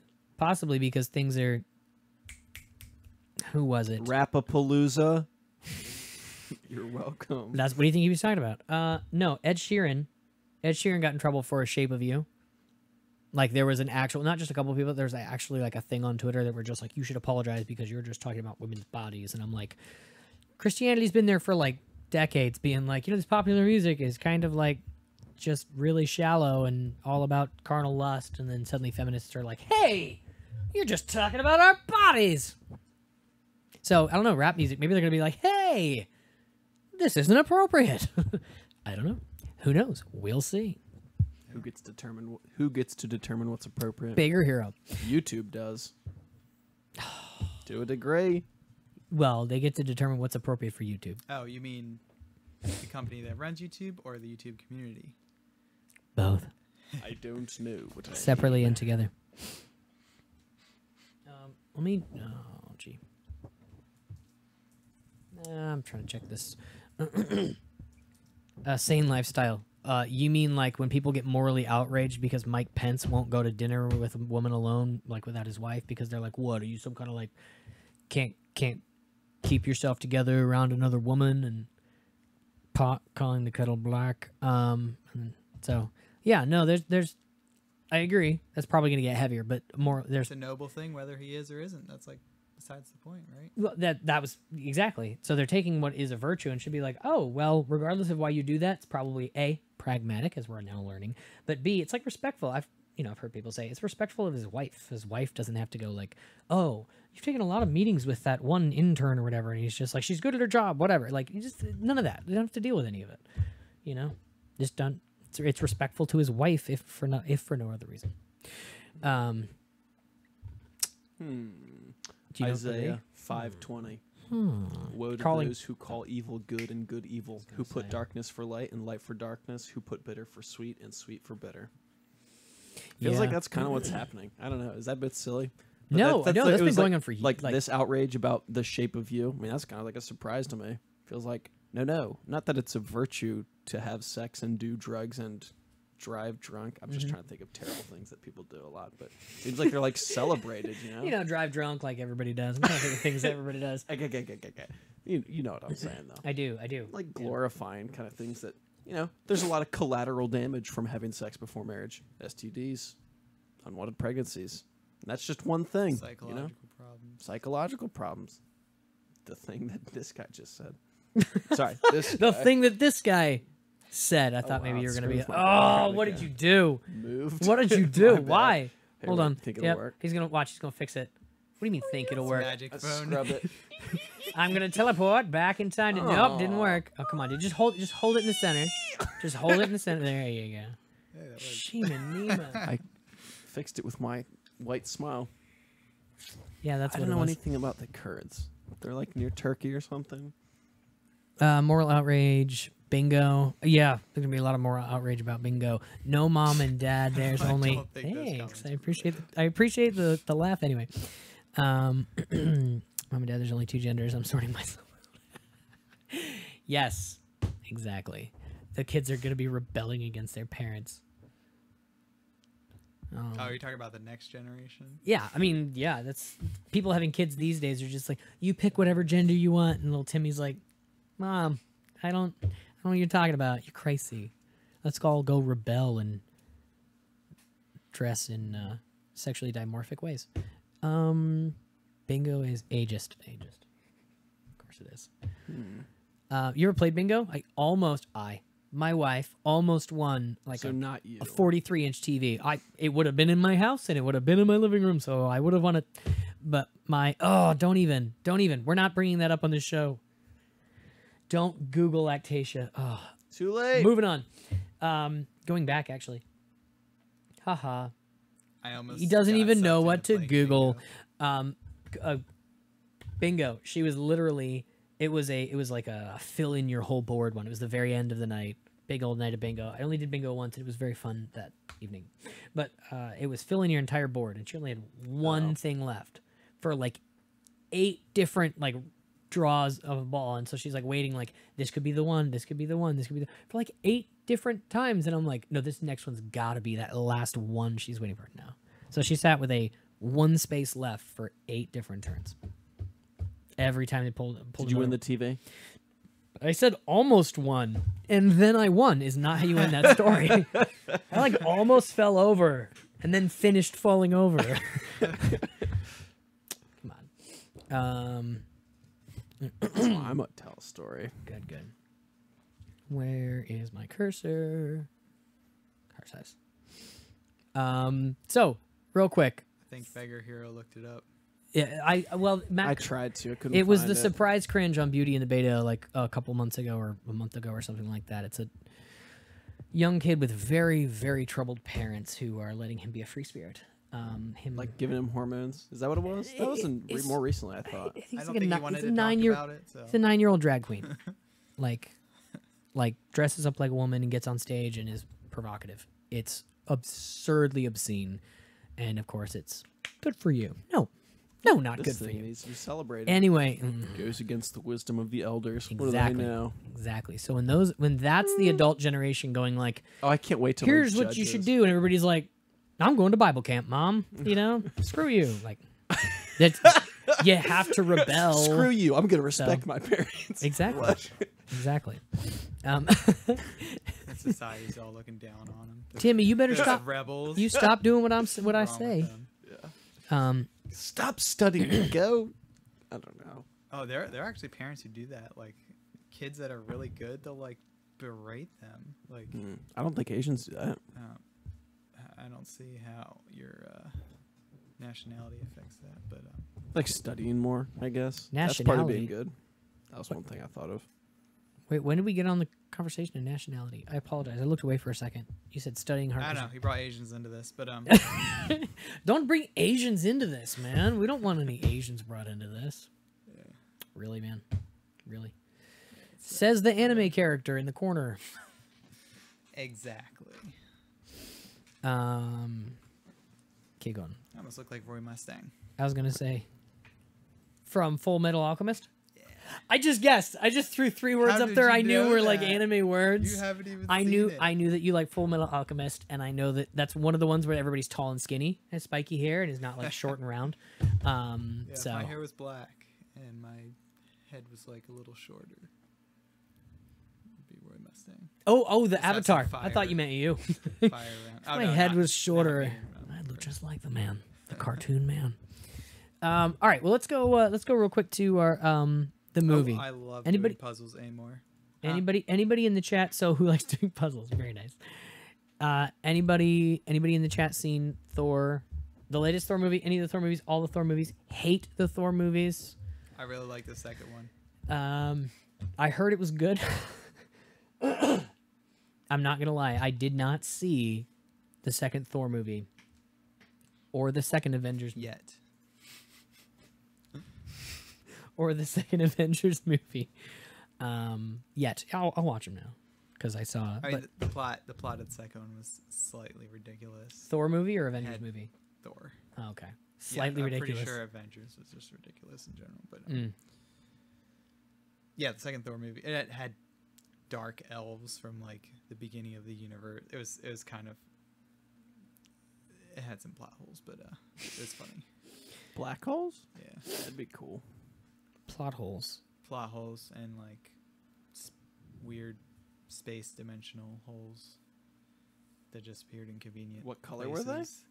Speaker 1: because things are. Who was it?
Speaker 3: Rapapalooza. You're welcome.
Speaker 1: That's what do you think he was talking about? No, Ed Sheeran. Ed Sheeran got in trouble for A Shape of You. Like there was an actual, not just a couple of people. There's actually like a thing on Twitter that were just like, you should apologize because you're just talking about women's bodies. And I'm like, Christianity's been there for like decades, being like, this popular music is kind of like just really shallow and all about carnal lust. And then suddenly feminists are like, hey, you're just talking about our bodies. So I don't know, rap music. Maybe they're gonna be like, hey, this isn't appropriate. I don't know. Who knows? We'll see.
Speaker 3: Who gets to determine what's appropriate?
Speaker 1: Bigger Hero.
Speaker 3: YouTube does. To a degree.
Speaker 1: Well, they get to determine what's appropriate for YouTube.
Speaker 4: Oh, you mean the company that runs YouTube or the YouTube community?
Speaker 1: Both.
Speaker 3: I don't know what I
Speaker 1: Separately and together. Let me. Oh, gee. I'm trying to check this. Sane lifestyle. You mean like when people get morally outraged because Mike Pence won't go to dinner with a woman alone, like without his wife, because they're like, "What are you, some kind of like can't keep yourself together around another woman?" And pot calling the kettle black. So yeah, no, there's. I agree. That's probably going to get heavier, but more there's
Speaker 4: It's a noble thing, whether he is or isn't. That's like besides the point, right?
Speaker 1: well, that was exactly. So they're taking what is a virtue and should be like, oh, well, regardless of why you do that, it's probably A, pragmatic, as we're now learning, but B, it's like respectful. I've heard people say it's respectful of his wife. His wife doesn't have to go like, oh, you've taken a lot of meetings with that one intern or whatever, and he's just like, she's good at her job, whatever. Like, you just none of that. You don't have to deal with any of it. Just don't. It's respectful to his wife if for no other reason. Do you know
Speaker 3: Isaiah 5:20. Woe to
Speaker 1: Calling-
Speaker 3: those who call evil good and good evil, who put darkness for light and light for darkness, who put bitter for sweet and sweet for bitter. Feels like
Speaker 1: Yeah.
Speaker 3: that's kind of what's happening. I don't know. Is that a bit silly?
Speaker 1: No,
Speaker 3: that's
Speaker 1: that's
Speaker 3: it
Speaker 1: been
Speaker 3: was
Speaker 1: going
Speaker 3: like-
Speaker 1: on for
Speaker 3: like
Speaker 1: like
Speaker 3: this outrage about the shape of you. I mean, that's kind of like a surprise to me. Feels like no, not that it's a virtue to have sex and do drugs and drive drunk. I'm just trying to think of terrible things that people do a lot, but it seems like they're like celebrated, you know?
Speaker 1: You know, drive drunk like everybody does. I'm trying to think of things that everybody does.
Speaker 3: You know what I'm saying, though.
Speaker 1: I do.
Speaker 3: Like glorifying kind of things that, you know, there's a lot of collateral damage from having sex before marriage. STDs, unwanted pregnancies. And that's just one thing.
Speaker 4: Psychological
Speaker 3: You know?
Speaker 4: problems.
Speaker 3: Psychological problems. The thing that this guy just said. Sorry.
Speaker 1: The thing that this guy said. I thought maybe
Speaker 3: wow,
Speaker 1: you were going to be.
Speaker 3: screws my back
Speaker 1: Oh, what did
Speaker 3: again.
Speaker 1: you do?
Speaker 3: Moved.
Speaker 1: What did you
Speaker 3: My
Speaker 1: do?
Speaker 3: bad.
Speaker 1: Why?
Speaker 3: Hey,
Speaker 1: Hold
Speaker 3: wait,
Speaker 1: on.
Speaker 3: think it'll
Speaker 1: Yep,
Speaker 3: work?
Speaker 1: he's gonna watch. He's gonna fix it. What do you mean? Think it'll work?
Speaker 4: Magic
Speaker 3: I
Speaker 4: phone.
Speaker 3: scrub it.
Speaker 1: I'm gonna teleport back in time. Nope, didn't work. Oh, come on, dude. Just hold it in the center. Just hold it in the center. There you go.
Speaker 4: Hey, that works.
Speaker 1: Shima Nima.
Speaker 3: I fixed it with my white smile.
Speaker 1: Yeah, that's
Speaker 3: I
Speaker 1: what
Speaker 3: don't
Speaker 1: it
Speaker 3: know
Speaker 1: was.
Speaker 3: anything about the Kurds. They're like near Turkey or something.
Speaker 1: Moral outrage, bingo. Yeah, there's gonna be a lot of moral outrage about bingo. No mom and dad. There's
Speaker 4: I
Speaker 1: only.
Speaker 4: don't think those
Speaker 1: Thanks.
Speaker 4: comments
Speaker 1: I appreciate the laugh anyway. Mom and dad. There's only two genders. I'm sorting myself. Yes, exactly. The kids are gonna be rebelling against their parents.
Speaker 4: Oh, you're talking about the next generation?
Speaker 1: Yeah, I mean, yeah, that's people having kids these days are just like, you pick whatever gender you want, and little Timmy's like, Mom, I don't know what you're talking about. You're crazy. Let's all go rebel and dress in sexually dimorphic ways. Bingo is ageist. Of course it is. You ever played bingo? My wife almost won like
Speaker 3: So not you.
Speaker 1: a 43-inch TV. It would have been in my house and it would have been in my living room, so I would have won it. But don't even. We're not bringing that up on this show. Don't Google Lactatia. Oh,
Speaker 3: Too late.
Speaker 1: moving on. Going back actually. Haha.
Speaker 4: I almost
Speaker 1: He doesn't
Speaker 4: got
Speaker 1: even know
Speaker 4: sucked
Speaker 1: what
Speaker 4: into
Speaker 1: to
Speaker 4: playing
Speaker 1: Google.
Speaker 4: bingo.
Speaker 1: Bingo. She was literally. It was like a fill in your whole board one. It was the very end of the night. Big old night of bingo. I only did bingo once, and it was very fun that evening. But it was fill in your entire board, and she only had one thing left for like 8 different like draws of a ball, and so she's like waiting, like this could be the one, this could be the one, this could be for like 8 different times, and I'm like, no, this next one's got to be that last one she's waiting for now. So she sat with a 1 space left for 8 different turns. Every time they pulled.
Speaker 3: Did you win the TV?
Speaker 1: I said almost won, and then I won. Is not how you end that story. I like almost fell over, and then finished falling over. Come on.
Speaker 3: I'm gonna tell a story.
Speaker 1: Good. Where is my cursor? Car size. So real quick.
Speaker 4: I think Beggar Hero looked it up.
Speaker 1: Yeah, Matt,
Speaker 3: I tried to. I couldn't.
Speaker 1: it was
Speaker 3: find
Speaker 1: the surprise cringe on Beauty and the Beta like a couple months ago or a month ago or something like that. It's a young kid with very, very troubled parents who are letting him be a free spirit.
Speaker 3: Like giving him hormones. Is that what it was? That was more recently, I thought.
Speaker 1: I think
Speaker 4: I
Speaker 1: he's
Speaker 4: don't
Speaker 1: like
Speaker 4: think
Speaker 1: a
Speaker 4: he wanted
Speaker 1: he's a
Speaker 4: to talk
Speaker 1: 9-year
Speaker 4: about it. So.
Speaker 1: He's a 9-year-old drag queen. like dresses up like a woman and gets on stage and is provocative. It's absurdly obscene, and of course, it's good for you. No, not
Speaker 3: This
Speaker 1: good for
Speaker 3: thing
Speaker 1: you.
Speaker 3: needs to be celebrated.
Speaker 1: Anyway,
Speaker 3: Goes against the wisdom of the elders. What do
Speaker 1: exactly.
Speaker 3: they know?
Speaker 1: Exactly. So when that's the adult generation going like,
Speaker 3: Oh, I can't wait to.
Speaker 1: here's what you should do, and everybody's like, I'm going to Bible camp, Mom. You know, screw you. Like, that's you have to rebel.
Speaker 3: Screw you! I'm gonna respect my parents.
Speaker 1: Exactly.
Speaker 3: What?
Speaker 1: Exactly.
Speaker 4: And society's all looking down on him.
Speaker 1: Timmy, you better
Speaker 4: Those
Speaker 1: stop.
Speaker 4: rebels.
Speaker 1: You stop doing what I
Speaker 4: Wrong with
Speaker 1: say.
Speaker 4: them.
Speaker 3: Stop studying. Go. I don't know.
Speaker 4: Oh, there are actually parents who do that. Like kids that are really good, they'll like berate them. Like
Speaker 3: I don't think Asians do that.
Speaker 4: I don't see how your nationality affects that, but
Speaker 3: Like studying more, I guess. That's part of being
Speaker 1: Nationality?
Speaker 3: good. That was one thing I thought of.
Speaker 1: Wait, when did we get on the conversation of nationality? I apologize. I looked away for a second. You said studying hard.
Speaker 4: I don't know. He brought Asians into this, but
Speaker 1: Don't bring Asians into this, man. We don't want any Asians brought into this.
Speaker 4: Yeah.
Speaker 1: Really, man? Really? Says the anime character in the corner.
Speaker 4: exactly.
Speaker 1: Keep going.
Speaker 4: I almost look like Roy Mustang.
Speaker 1: I was gonna say, from Full Metal Alchemist. I just guessed. I just threw 3 words
Speaker 4: How
Speaker 1: up
Speaker 4: did
Speaker 1: there
Speaker 4: you
Speaker 1: I knew
Speaker 4: know
Speaker 1: were like
Speaker 4: that?
Speaker 1: anime words.
Speaker 4: You haven't even
Speaker 1: I
Speaker 4: seen
Speaker 1: knew
Speaker 4: it.
Speaker 1: I knew that you like Full Metal Alchemist, and I know that that's one of the ones where everybody's tall and skinny, has spiky hair, and is not like short and round.
Speaker 4: Yeah,
Speaker 1: So
Speaker 4: my hair was black and my head was like a little shorter. It'd be Roy Mustang.
Speaker 1: oh, the
Speaker 4: Just had
Speaker 1: Avatar.
Speaker 4: some
Speaker 1: I thought
Speaker 4: fire.
Speaker 1: you meant you.
Speaker 4: Fire around. Oh,
Speaker 1: My
Speaker 4: no,
Speaker 1: head
Speaker 4: not-
Speaker 1: was
Speaker 4: not
Speaker 1: shorter.
Speaker 4: me,
Speaker 1: I look just like the man, the cartoon man. All right, well let's go real quick to our the movie.
Speaker 4: Oh, I love
Speaker 1: Anybody-
Speaker 4: doing puzzles anymore.
Speaker 1: Anybody in the chat? So who likes doing puzzles? Very nice. Anybody in the chat seen Thor, the latest Thor movie? Any of the Thor movies? All the Thor movies? Hate the Thor movies.
Speaker 4: I really like the second one.
Speaker 1: I heard it was good. I'm not gonna lie. I did not see the second Thor movie or the second Avengers
Speaker 4: Yet.
Speaker 1: movie yet. I'll watch them now because I saw.
Speaker 4: I mean,
Speaker 1: But
Speaker 4: the plot of the second one was slightly ridiculous.
Speaker 1: Thor movie or Avengers
Speaker 4: Had-
Speaker 1: movie?
Speaker 4: Thor.
Speaker 1: Oh, okay, slightly
Speaker 4: I'm
Speaker 1: ridiculous.
Speaker 4: pretty sure Avengers was just ridiculous in general, but
Speaker 1: Mm.
Speaker 4: yeah, the second Thor movie it had dark elves from like the beginning of the universe. It was kind of it had some plot holes, but it was funny.
Speaker 3: Black holes?
Speaker 4: Yeah,
Speaker 3: That'd be cool.
Speaker 1: Plot holes.
Speaker 4: plot holes and like weird space dimensional holes that just appeared in convenient.
Speaker 3: What color were they?
Speaker 4: places.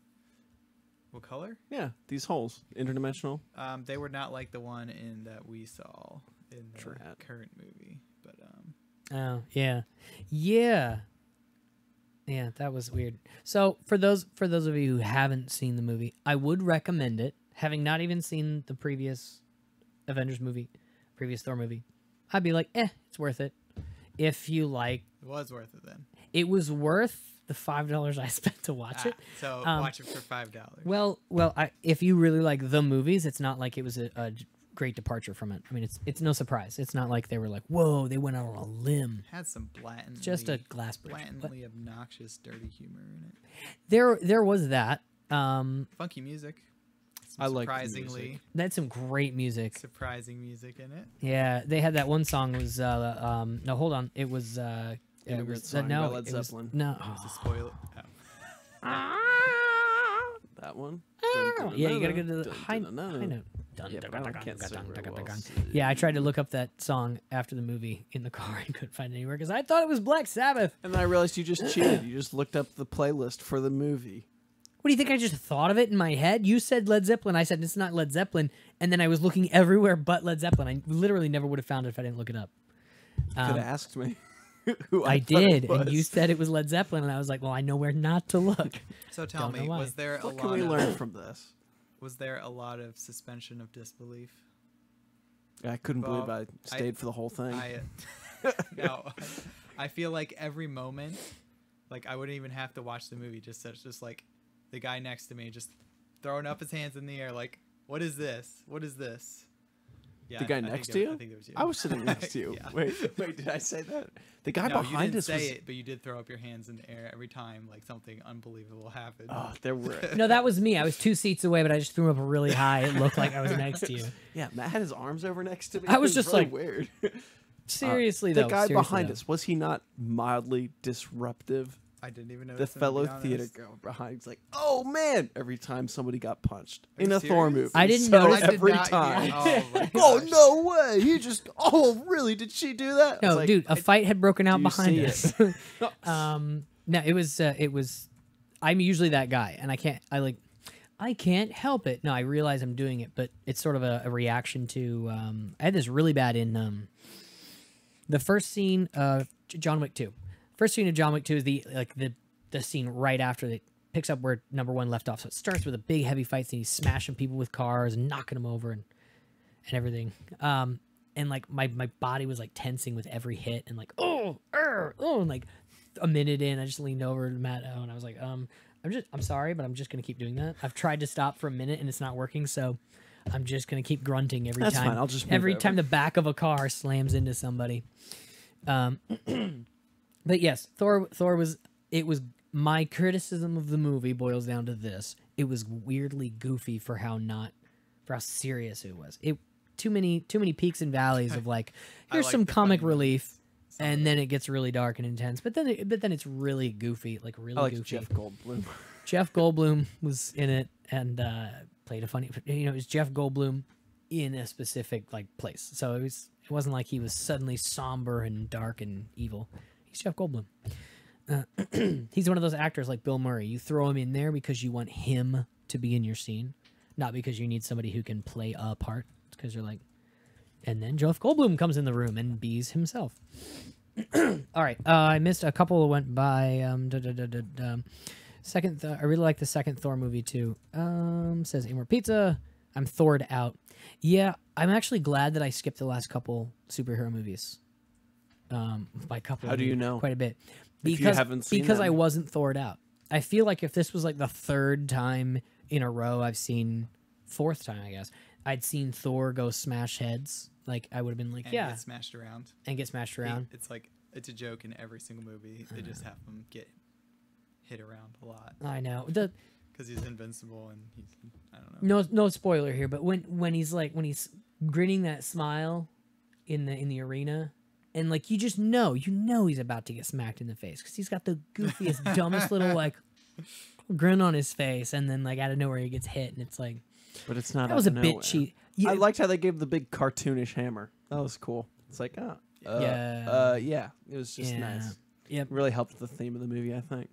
Speaker 4: What color?
Speaker 3: Yeah, these holes, interdimensional.
Speaker 4: They were not like the one in that we saw in the
Speaker 3: Drat.
Speaker 4: current movie, but
Speaker 1: Oh yeah, yeah. That was weird. So for those of you who haven't seen the movie, I would recommend it. Having not even seen the previous Avengers movie, previous Thor movie, I'd be like, it's worth it. If you like,
Speaker 4: it was worth it then.
Speaker 1: it was worth the $5 I spent to watch it.
Speaker 4: So
Speaker 1: Um,
Speaker 4: watch it for $5.
Speaker 1: Well, if you really like the movies, it's not like it was a great departure from it. I mean, it's no surprise. It's not like they were like, whoa, they went out on a limb.
Speaker 4: Had some blatantly,
Speaker 1: Just a glass bridge. But
Speaker 4: blatantly obnoxious, dirty humor in it.
Speaker 1: there was that.
Speaker 4: Funky music. Some
Speaker 3: I like the
Speaker 4: surprisingly
Speaker 3: music.
Speaker 1: They had some great music.
Speaker 4: surprising music in it.
Speaker 1: Yeah, they had that one song was no, hold on. It was it
Speaker 3: Immigrant
Speaker 1: was
Speaker 3: Song
Speaker 1: no,
Speaker 3: by Led
Speaker 1: it was-
Speaker 3: Zeppelin.
Speaker 1: no.
Speaker 4: It's a spoiler. Oh.
Speaker 3: That one.
Speaker 1: Yeah, you gotta go to the high note.
Speaker 3: Yeah, but I can't sing very well, so-
Speaker 1: Yeah, I tried to look up that song after the movie in the car and couldn't find it anywhere because I thought it was Black Sabbath.
Speaker 3: And then I realized you just cheated. You just looked up the playlist for the movie.
Speaker 1: What do you think? I just thought of it in my head. You said Led Zeppelin. I said it's not Led Zeppelin, and then I was looking everywhere but Led Zeppelin. I literally never would have found it if I didn't look it up.
Speaker 3: Could have asked me. Who
Speaker 1: I
Speaker 3: thought it
Speaker 1: did, and you
Speaker 3: was.
Speaker 1: said it was Led Zeppelin, and I was like, "Well, I know where not to look."
Speaker 4: So tell
Speaker 1: Don't know
Speaker 4: me,
Speaker 1: why.
Speaker 4: was there
Speaker 3: What
Speaker 4: a
Speaker 3: can
Speaker 4: lot
Speaker 3: we
Speaker 4: of
Speaker 3: learn from this?
Speaker 4: was there a lot of suspension of disbelief?
Speaker 3: I couldn't believe
Speaker 4: Well,
Speaker 3: I stayed for the whole thing.
Speaker 4: No, I feel like every moment, like I wouldn't even have to watch the movie. Just like the guy next to me just throwing up his hands in the air, like, "What is this? What is this?" Yeah,
Speaker 3: The guy
Speaker 4: I think
Speaker 3: next
Speaker 4: it-
Speaker 3: to you?
Speaker 4: I think it was you.
Speaker 3: I was sitting next to you.
Speaker 4: Yeah.
Speaker 3: Wait, did I say that? The guy
Speaker 4: No, you
Speaker 3: behind
Speaker 4: didn't
Speaker 3: us
Speaker 4: say
Speaker 3: was.
Speaker 4: it, but you did throw up your hands in the air every time like something unbelievable happened.
Speaker 3: Oh, there were.
Speaker 1: No, that was me. I was 2 seats away, but I just threw him up really high. It looked like I was next to you.
Speaker 3: Yeah, Matt had his arms over next to me.
Speaker 1: I
Speaker 3: It
Speaker 1: was just
Speaker 3: really
Speaker 1: like,
Speaker 3: weird.
Speaker 1: Seriously,
Speaker 3: The
Speaker 1: though.
Speaker 3: guy
Speaker 1: seriously,
Speaker 3: behind
Speaker 1: though.
Speaker 3: us, was he not mildly disruptive?
Speaker 4: I didn't even know
Speaker 3: The fellow theater girl behind was like, "Oh man!" Every time somebody got punched
Speaker 4: Are you
Speaker 3: in a Thor
Speaker 4: serious?
Speaker 3: movie,
Speaker 1: I didn't
Speaker 3: so
Speaker 1: notice-
Speaker 3: every time.
Speaker 4: Oh, my
Speaker 3: Oh
Speaker 4: gosh.
Speaker 3: no way! He just. Oh really? Did she do that? I was
Speaker 1: No,
Speaker 3: like,
Speaker 1: dude, a fight had broken out
Speaker 3: do you
Speaker 1: behind
Speaker 3: see
Speaker 1: us. No, it was. I'm usually that guy, and I can't help it. No, I realize I'm doing it, but it's sort of a reaction to. I had this really bad in the first scene of John Wick 2. First scene of John Wick 2 is the scene right after it picks up where number 1 left off. So it starts with a big heavy fight scene. He's smashing people with cars and knocking them over and everything. And like my body was like tensing with every hit and like and like a minute in, I just leaned over to Matt O and I was like, I'm sorry, but I'm just gonna keep doing that. I've tried to stop for a minute and it's not working, so I'm just gonna keep grunting every
Speaker 3: That's
Speaker 1: time.
Speaker 3: fine, I'll just move
Speaker 1: every
Speaker 3: over.
Speaker 1: time the back of a car slams into somebody. But yes, Thor was my criticism of the movie boils down to this. It was weirdly goofy for how serious it was. too many peaks and valleys of like
Speaker 4: I
Speaker 1: here's
Speaker 4: like
Speaker 1: some
Speaker 4: the
Speaker 1: comic
Speaker 4: funny
Speaker 1: relief,
Speaker 4: movies. Some of
Speaker 1: and
Speaker 4: them.
Speaker 1: then it gets really dark and intense. But then it's really goofy, like really
Speaker 3: I like
Speaker 1: goofy.
Speaker 3: Jeff Goldblum.
Speaker 1: Jeff Goldblum was in it and played a funny. You know, it was Jeff Goldblum in a specific like place. So it wasn't like he was suddenly somber and dark and evil. He's Jeff Goldblum. He's one of those actors like Bill Murray. You throw him in there because you want him to be in your scene, not because you need somebody who can play a part. It's because you're like, and then Jeff Goldblum comes in the room and bees himself. All right, I missed a couple that went by. Second, I really like the second Thor movie too. Says Amor Pizza. I'm Thored out. Yeah, I'm actually glad that I skipped the last couple superhero movies. By couple,
Speaker 3: How do you know?
Speaker 1: Quite a bit.
Speaker 3: If you haven't seen
Speaker 1: because I
Speaker 3: them.
Speaker 1: wasn't Thored out. I feel like if this was like the third time in a row fourth time I guess, I'd seen Thor go smash heads. Like I would have been like,
Speaker 4: And
Speaker 1: yeah,
Speaker 4: get smashed around.
Speaker 1: and get smashed around.
Speaker 4: It's like it's a joke in every single movie. They just have him get hit around a lot
Speaker 1: I know.
Speaker 4: because he's invincible and he's I don't know.
Speaker 1: No spoiler here, but when he's grinning that smile in the arena, and like you know he's about to get smacked in the face because he's got the goofiest, dumbest little like grin on his face, and then like out of nowhere he gets hit, and it's like
Speaker 3: But it's not.
Speaker 1: that was a
Speaker 3: out of
Speaker 1: bit
Speaker 3: nowhere.
Speaker 1: cheap.
Speaker 3: I liked how they gave the big cartoonish hammer. That was cool. It's like, yeah, it was just
Speaker 1: Yeah.
Speaker 3: nice.
Speaker 1: Yep.
Speaker 3: Really helped the theme of the movie, I think.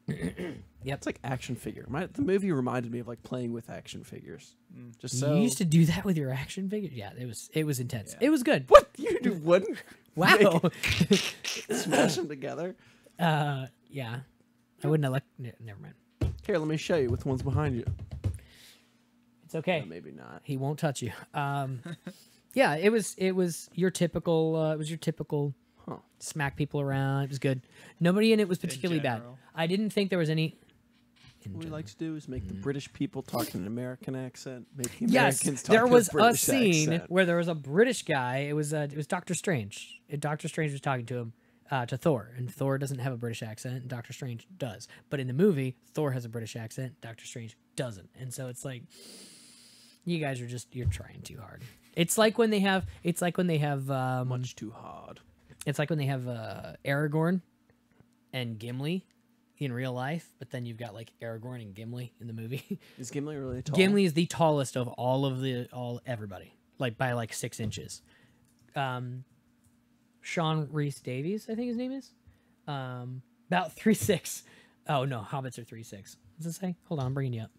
Speaker 1: Yep.
Speaker 3: It's like action figure. The movie reminded me of like playing with action figures. Just so.
Speaker 1: You used to do that with your action figures. Yeah, it was intense.
Speaker 4: Yeah.
Speaker 1: It was good.
Speaker 3: What you wouldn't
Speaker 1: Wow.
Speaker 3: smash them together?
Speaker 1: Yeah. I wouldn't have never mind.
Speaker 3: Here, let me show you which one's behind you.
Speaker 1: It's okay.
Speaker 3: Maybe not.
Speaker 1: He won't touch you. Yeah, it was your typical
Speaker 3: Huh.
Speaker 1: smack people around. It was good. Nobody in it was particularly bad.
Speaker 4: general.
Speaker 1: I didn't think there was any.
Speaker 3: What we like to do is make the British people talk in an American accent. Make the
Speaker 1: Yes,
Speaker 3: Americans talk
Speaker 1: there
Speaker 3: in
Speaker 1: was
Speaker 3: a British
Speaker 1: a scene
Speaker 3: accent.
Speaker 1: where there was a British guy. It was Doctor Strange. Doctor Strange was talking to him, to Thor, and Thor doesn't have a British accent, and Doctor Strange does. But in the movie, Thor has a British accent, Doctor Strange doesn't, and so it's like, you guys are you're trying too hard. It's like when they have
Speaker 3: Much too hard.
Speaker 1: It's like when they have Aragorn and Gimli in real life, but then you've got like Aragorn and Gimli in the movie.
Speaker 3: Is Gimli really tall?
Speaker 1: Gimli is the tallest of everybody, like by like 6 inches. Sean Rhys Davies, I think his name is, about 3'6". Oh no, hobbits are 3'6". What's it say? Hold on, I'm bringing you up.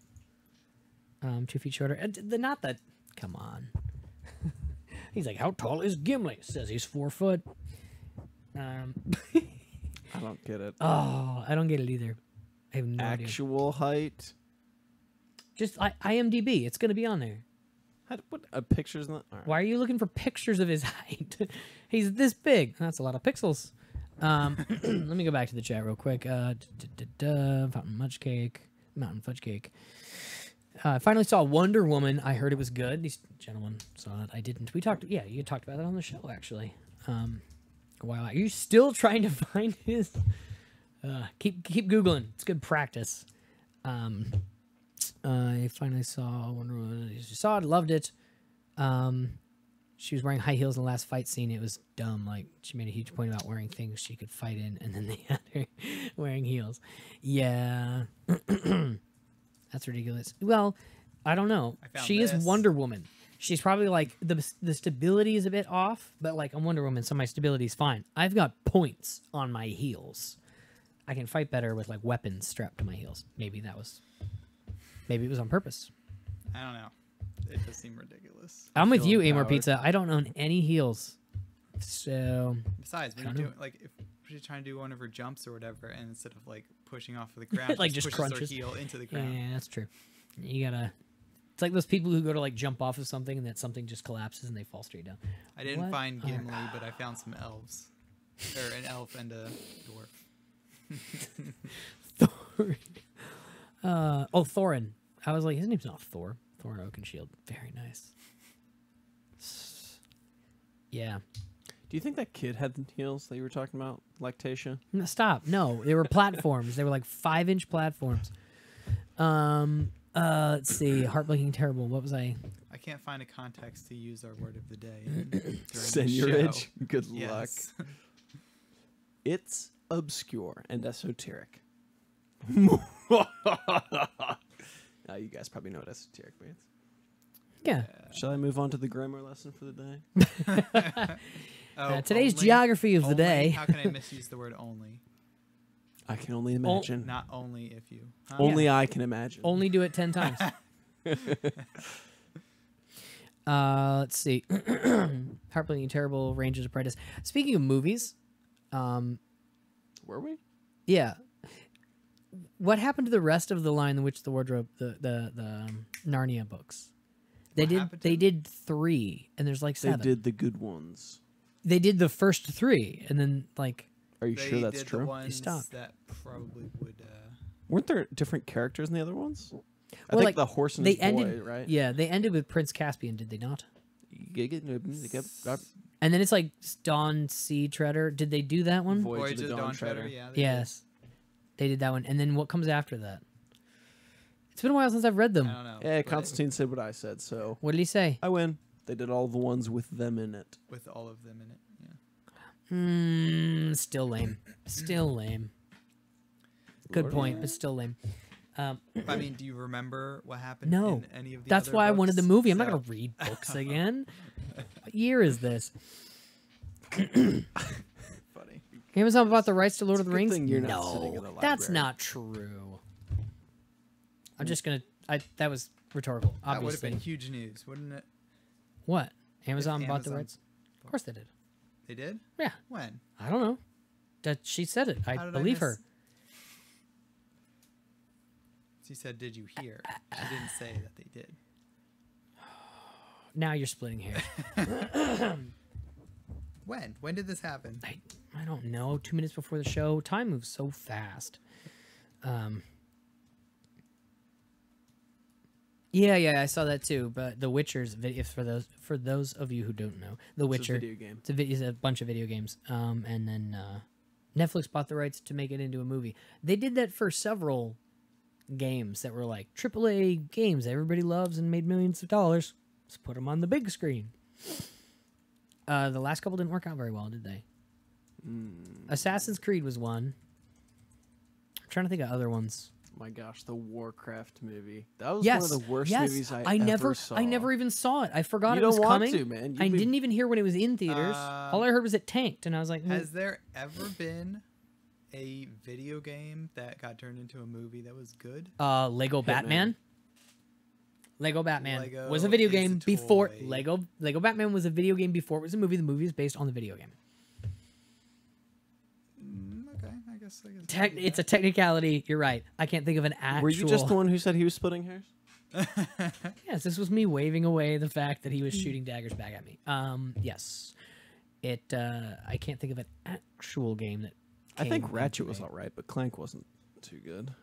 Speaker 1: 2 feet shorter. Not that. Come on. He's like, how tall is Gimli? Says he's 4 foot.
Speaker 3: I don't get it.
Speaker 1: Oh, I don't get it either. I have no idea.
Speaker 3: Actual height.
Speaker 1: Just IMDb. It's gonna be on there.
Speaker 3: What pictures? All right.
Speaker 1: Why are you looking for pictures of his height? He's this big. That's a lot of pixels. Let me go back to the chat real quick. Fountain Fudge Cake. I finally saw Wonder Woman. I heard it was good. These gentlemen saw it. I didn't. We talked. Yeah, you talked about it on the show actually. A while. Are you still trying to find his? Keep googling. It's good practice. I finally saw Wonder Woman. Saw it. Loved it. She was wearing high heels in the last fight scene. It was dumb. Like she made a huge point about wearing things she could fight in, and then they had her wearing heels. Yeah. That's ridiculous. Well, I don't know. She is
Speaker 4: this.
Speaker 1: Wonder Woman. She's probably like the stability is a bit off, but like I'm Wonder Woman, so my stability is fine. I've got points on my heels. I can fight better with like weapons strapped to my heels. Maybe it was on purpose.
Speaker 4: I don't know. It does seem ridiculous.
Speaker 1: I'm with
Speaker 3: feel
Speaker 1: you, Amor
Speaker 3: empowered.
Speaker 1: Pizza. I don't own any heels, so
Speaker 4: Besides, when
Speaker 1: I
Speaker 4: you're
Speaker 1: don't
Speaker 4: doing like if she's trying to do one of her jumps or whatever, and instead of like pushing off of the ground,
Speaker 1: Like,
Speaker 4: she
Speaker 1: just
Speaker 4: pushes
Speaker 1: crunches.
Speaker 4: her heel into the
Speaker 1: yeah,
Speaker 4: ground.
Speaker 1: that's true. You gotta. It's like those people who go to like jump off of something and that something just collapses and they fall straight down.
Speaker 4: I didn't
Speaker 1: What?
Speaker 4: find
Speaker 1: Oh.
Speaker 4: Gimli, but I found some elves, or an elf and a dwarf.
Speaker 1: Thorin. I was like, his name's not Thor. Thorin Oakenshield. Very nice. Yeah.
Speaker 3: Do you think that kid had the heels that you were talking about, Lactatia?
Speaker 1: No, stop. No, they were platforms. They were like 5-inch platforms. Let's see. Heartbreaking Terrible. What was I?
Speaker 4: I can't find a context to use our word of the day. during the
Speaker 3: Senorage.
Speaker 4: show.
Speaker 3: Good luck.
Speaker 4: Yes.
Speaker 3: It's obscure and esoteric. You guys probably know what esoteric means.
Speaker 1: Yeah.
Speaker 3: Shall I move on to the grammar lesson for the day?
Speaker 1: Today's
Speaker 4: only-
Speaker 1: geography of the
Speaker 4: only-
Speaker 1: day.
Speaker 4: How can I misuse the word only?
Speaker 3: I can only imagine.
Speaker 4: Not only if you. Huh?
Speaker 3: Only I can imagine.
Speaker 1: Only do it 10 times. Let's see. Heartbreaking, terrible, Rangers Apprentice. Speaking of movies,
Speaker 3: Were we?
Speaker 1: yeah. What happened to the rest of the Lion, the Witch, the Wardrobe, the Narnia books?
Speaker 4: What happened to
Speaker 1: They
Speaker 4: them?
Speaker 1: did 3, and there's like 7.
Speaker 3: They did the good ones.
Speaker 1: They did the first 3, and then like
Speaker 3: Are you
Speaker 4: They
Speaker 3: sure that's
Speaker 4: did
Speaker 3: true?
Speaker 4: The ones
Speaker 1: stopped.
Speaker 4: that probably would.
Speaker 3: Weren't there different characters in the other ones? I
Speaker 1: Well,
Speaker 3: think
Speaker 1: like,
Speaker 3: the horse and
Speaker 1: they
Speaker 3: his
Speaker 1: ended,
Speaker 3: boy, right?
Speaker 1: yeah, they ended with Prince Caspian, did they not?
Speaker 3: Voyage
Speaker 1: And then it's like Dawn Sea Treader. Did they do that one?
Speaker 3: of the Dawn Treader.
Speaker 4: Yeah. they did.
Speaker 1: Yes, they did that one. And then what comes after that? It's been a while since I've read
Speaker 4: I
Speaker 1: them.
Speaker 4: don't know.
Speaker 3: Yeah,
Speaker 4: but
Speaker 3: Constantine said what I said, so
Speaker 1: What did he say?
Speaker 3: I win. They did all the ones with them in it.
Speaker 4: with all of them in it. Yeah.
Speaker 1: Still lame. Still lame. Good
Speaker 3: Lord.
Speaker 1: point, but still lame.
Speaker 4: I mean, do you remember what happened
Speaker 1: No.
Speaker 4: in any of the
Speaker 1: That's
Speaker 4: other
Speaker 1: why I wanted the
Speaker 4: books?
Speaker 1: movie. I'm not
Speaker 4: So-
Speaker 1: going to read books again. What year is this?
Speaker 3: Funny.
Speaker 1: Amazon bought the rights to Lord of the
Speaker 3: good
Speaker 1: Rings?
Speaker 3: thing you're not
Speaker 1: No,
Speaker 3: sitting in the
Speaker 1: that's
Speaker 3: library.
Speaker 1: not true. I'm just going to... That was rhetorical,
Speaker 4: That would have
Speaker 1: obviously.
Speaker 4: been huge news, wouldn't it?
Speaker 1: What? Amazon bought the
Speaker 4: Amazon-
Speaker 1: rights? Of course they did.
Speaker 4: They did?
Speaker 1: Yeah.
Speaker 4: When?
Speaker 1: I don't know. That she said it. I
Speaker 4: How did
Speaker 1: believe her.
Speaker 4: miss- She said, "Did you hear?" She didn't say that they did.
Speaker 1: Now you're splitting hairs.
Speaker 4: When? When did this happen?
Speaker 1: I don't know. 2 minutes before the show. Time moves so fast. Yeah, I saw that too. But The Witcher's video for those of you who don't know, The
Speaker 3: It's a
Speaker 1: Witcher.
Speaker 3: video game.
Speaker 1: It's a bunch of video games. And then Netflix bought the rights to make it into a movie. They did that for several games that were like AAA games that everybody loves and made millions of dollars. Let's put them on the big screen. The last couple didn't work out very well, did they? Assassin's Creed was one. I'm trying to think of other ones.
Speaker 3: My gosh, the Warcraft movie. That was
Speaker 1: Yes,
Speaker 3: one of the worst
Speaker 1: yes.
Speaker 3: movies
Speaker 1: I
Speaker 3: ever
Speaker 1: never,
Speaker 3: saw.
Speaker 1: I never even saw it. I forgot
Speaker 3: You
Speaker 1: it was
Speaker 3: don't want
Speaker 1: coming.
Speaker 3: to, man.
Speaker 1: I
Speaker 3: You'd be-
Speaker 1: didn't even hear when it was in theaters. All I heard was it tanked, and I was like,
Speaker 4: Has there ever been a video game that got turned into a movie that was good?
Speaker 1: Lego Batman. Lego Batman
Speaker 4: Lego
Speaker 1: was a video
Speaker 4: is a
Speaker 1: game before
Speaker 4: toy.
Speaker 1: Lego Batman was a video game before it was a movie. The movie is based on the video game.
Speaker 4: Okay, I guess.
Speaker 1: It's a technicality. You're right. I can't think of an actual.
Speaker 3: Were you just the one who said he was splitting hairs?
Speaker 1: Yes, this was me waving away the fact that he was shooting daggers back at me. Yes, it. I can't think of an actual game that.
Speaker 3: I think
Speaker 1: came
Speaker 3: Ratchet
Speaker 1: into
Speaker 3: was
Speaker 1: me.
Speaker 3: all right, but Clank wasn't too good.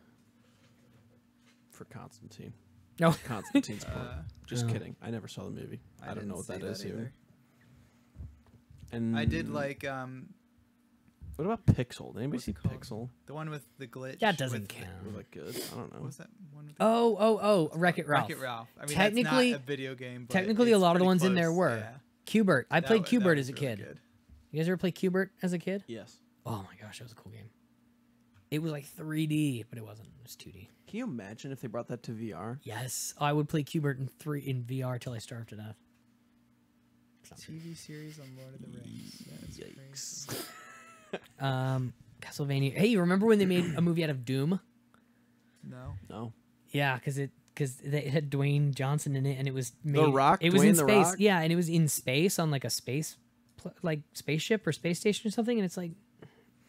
Speaker 3: For Constantine.
Speaker 1: No.
Speaker 3: Constantine's part. Just
Speaker 1: Oh.
Speaker 3: kidding. I never saw the movie. I don't
Speaker 4: didn't
Speaker 3: know what
Speaker 4: see
Speaker 3: that is
Speaker 4: either.
Speaker 3: either. And
Speaker 4: I did like
Speaker 3: What about Pixel? Did anybody
Speaker 4: what's
Speaker 3: see
Speaker 4: it called?
Speaker 3: Pixel?
Speaker 4: the one with the glitch.
Speaker 1: That doesn't
Speaker 4: with the-
Speaker 1: count.
Speaker 3: Was that good? I don't know.
Speaker 4: What was that one? With the
Speaker 1: Oh, Wreck-It Ralph.
Speaker 4: Wreck-It Ralph. I mean,
Speaker 1: Technically-
Speaker 4: that's not a video game. But
Speaker 1: technically, a
Speaker 4: it's
Speaker 1: lot of the
Speaker 4: pretty
Speaker 1: ones in there
Speaker 4: close,
Speaker 1: were.
Speaker 4: yeah.
Speaker 1: Qbert. I
Speaker 4: That
Speaker 1: played
Speaker 4: wa- that
Speaker 1: Qbert
Speaker 4: was
Speaker 1: as a
Speaker 4: really
Speaker 1: kid.
Speaker 4: good.
Speaker 1: You guys ever play Qbert as a kid?
Speaker 3: Yes.
Speaker 1: Oh my gosh, that was a cool game. It was like 3D, but it wasn't. It was 2D.
Speaker 3: Can you imagine if they brought that to VR?
Speaker 1: Yes, I would play Qbert in VR till I starved to death.
Speaker 4: TV series on Lord of the Rings. That's
Speaker 3: Yikes.
Speaker 4: crazy.
Speaker 1: Castlevania. Hey, you remember when they made a movie out of Doom?
Speaker 4: No.
Speaker 3: No.
Speaker 1: Yeah, because it had Dwayne Johnson in it, and it was made,
Speaker 3: Rock?
Speaker 1: It was in
Speaker 3: Dwayne The
Speaker 1: space.
Speaker 3: Rock?
Speaker 1: Yeah, and it was in space on like a spaceship or space station or something, and it's like,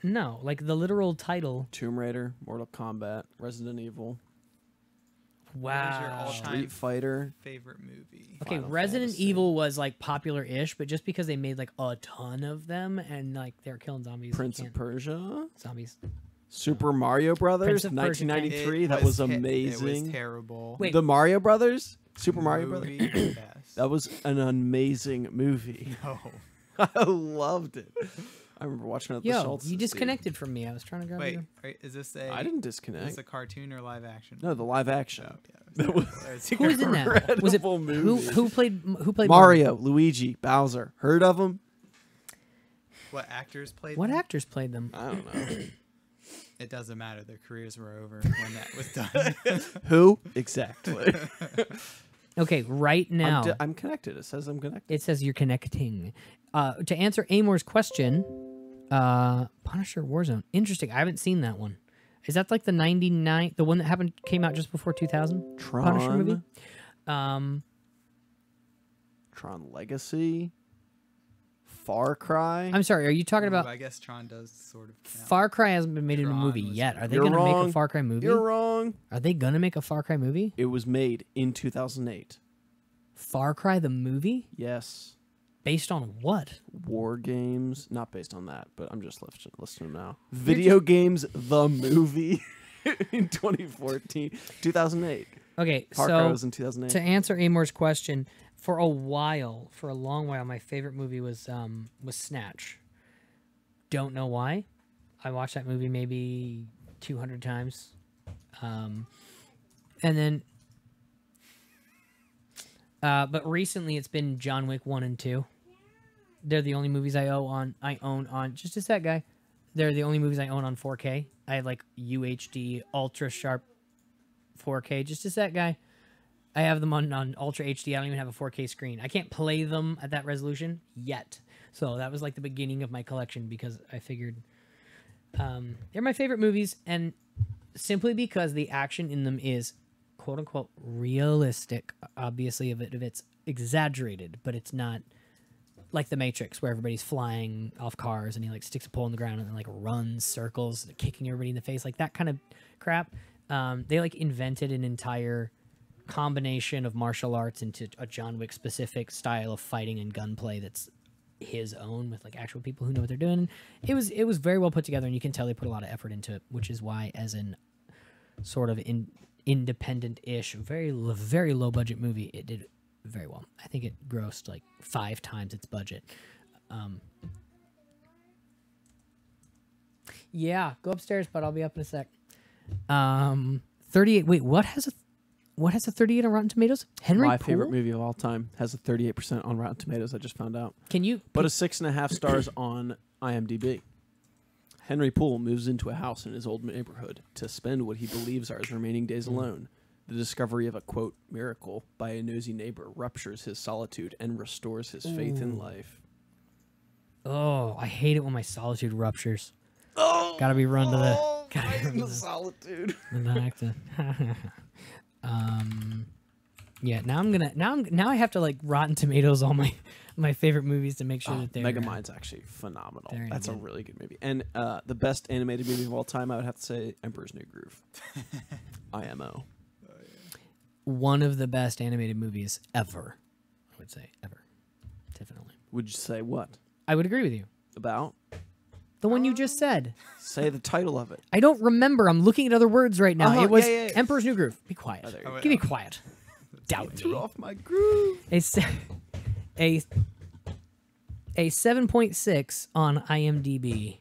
Speaker 1: no, like the literal title.
Speaker 3: Tomb Raider, Mortal Kombat, Resident Evil,
Speaker 1: Wow.
Speaker 4: all-time
Speaker 3: Street Fighter.
Speaker 4: Favorite movie.
Speaker 1: Okay,
Speaker 3: Final
Speaker 1: Resident
Speaker 3: Fantasy.
Speaker 1: Evil was like popular-ish, but just because they made like a ton of them and like they're killing zombies, you
Speaker 3: Prince of
Speaker 1: can't-
Speaker 3: Persia.
Speaker 1: zombies.
Speaker 3: Super Mario Brothers,
Speaker 1: Prince of Persia
Speaker 3: 1993.
Speaker 4: It
Speaker 3: That was
Speaker 4: It was
Speaker 3: amazing.
Speaker 4: terrible.
Speaker 1: Wait.
Speaker 3: The Mario Brothers, Super Mario
Speaker 4: Movie
Speaker 3: Brothers.
Speaker 4: best.
Speaker 3: That was an amazing movie.
Speaker 4: No.
Speaker 3: I loved it. I remember watching it at the
Speaker 1: Yo,
Speaker 3: Schultz's.
Speaker 1: you
Speaker 3: dude.
Speaker 1: disconnected from me. I was trying to grab
Speaker 4: Wait,
Speaker 1: you.
Speaker 4: is this a?
Speaker 3: I didn't
Speaker 4: Is
Speaker 3: disconnect.
Speaker 4: this a cartoon or live action?
Speaker 3: No, the live action.
Speaker 4: Oh, yeah.
Speaker 3: That was
Speaker 1: Who was in that? Was it
Speaker 3: incredible movie.
Speaker 1: who played
Speaker 3: Mario, Luigi, Bowser. Heard of them?
Speaker 4: What actors played?
Speaker 1: What
Speaker 4: them?
Speaker 1: actors played them?
Speaker 3: I don't know.
Speaker 4: It doesn't matter. Their careers were over when that was done.
Speaker 3: Who? Exactly.
Speaker 1: Okay, right now
Speaker 3: I'm connected. It says I'm connected.
Speaker 1: it says you're connecting. To answer Amor's question, Punisher Warzone. Interesting. I haven't seen that one. Is that like the 99, the one that came out just before 2000? Punisher movie?
Speaker 3: Tron Legacy. Far Cry.
Speaker 1: I'm sorry, are you talking
Speaker 4: Ooh,
Speaker 1: about
Speaker 4: I guess Tron does sort of count.
Speaker 1: Far Cry hasn't been made into a
Speaker 4: Tron
Speaker 1: movie
Speaker 4: was-
Speaker 1: yet. Are they
Speaker 3: You're
Speaker 1: going to make a
Speaker 3: wrong.
Speaker 1: Far Cry movie?
Speaker 3: You're wrong.
Speaker 1: Are they going to make a Far Cry movie?
Speaker 3: It was made in 2008.
Speaker 1: Far Cry the movie?
Speaker 3: Yes.
Speaker 1: Based on what?
Speaker 3: War games. Not based on that, but I'm just listening now. Video games, the movie in 2014. 2008.
Speaker 1: Okay,
Speaker 3: Far Cry
Speaker 1: so
Speaker 3: was in 2008.
Speaker 1: to answer Amor's question, for a long while, my favorite movie was Snatch. Don't know why. I watched that movie maybe 200 times. And then, but recently it's been John Wick 1 and 2. They're the only movies I own on. Just a sec, guy. They're the only movies I own on 4K. I have like UHD ultra sharp 4K. Just a sec, guy. I have them on Ultra HD. I don't even have a 4K screen. I can't play them at that resolution yet. So that was like the beginning of my collection because I figured they're my favorite movies, and simply because the action in them is quote unquote realistic. Obviously, if it's exaggerated, but it's not like The Matrix where everybody's flying off cars and he like sticks a pole in the ground and then like runs circles, kicking everybody in the face, like that kind of crap. They like invented an entire combination of martial arts into a John Wick specific style of fighting and gunplay that's his own with like actual people who know what they're doing. It was very well put together, and you can tell they put a lot of effort into it, which is why as an sort of independent-ish, very low budget movie, it did very well. I think it grossed like 5 times its budget. Yeah, go upstairs, but I'll be up in a sec. 38. Wait, what has a 38 on Rotten Tomatoes? Henry
Speaker 3: My
Speaker 1: Poole?
Speaker 3: favorite movie of all time has a 38% on Rotten Tomatoes. I just found out,
Speaker 1: Can you?
Speaker 3: but a 6.5 stars on IMDb. Henry Poole moves into a house in his old neighborhood to spend what he believes are his remaining days alone. The discovery of a, quote, miracle by a nosy neighbor ruptures his solitude and restores his faith in life.
Speaker 1: Oh, I hate it when my solitude ruptures. Oh, gotta be run to the. Gotta be run to the
Speaker 3: solitude.
Speaker 1: back to. Yeah. Now I have to like Rotten Tomatoes all my favorite movies to make sure that they're.
Speaker 3: Megamind's actually phenomenal.
Speaker 1: they're
Speaker 3: That's a
Speaker 1: good.
Speaker 3: really good movie. And the best animated movie of all time, I would have to say Emperor's New Groove. IMO.
Speaker 1: One of the best animated movies ever. I would say ever. Definitely.
Speaker 3: Would you say what?
Speaker 1: I would agree with you.
Speaker 3: About?
Speaker 1: The one you just said.
Speaker 3: Say the title of it.
Speaker 1: I don't remember. I'm looking at other words right now.
Speaker 3: Uh-huh,
Speaker 1: It was
Speaker 3: yeah.
Speaker 1: Emperor's New Groove. Be quiet.
Speaker 3: Oh, there you go.
Speaker 1: Give me quiet. Doubt
Speaker 3: Threw
Speaker 1: me.
Speaker 3: off my groove.
Speaker 1: It's a 7.6 on IMDb.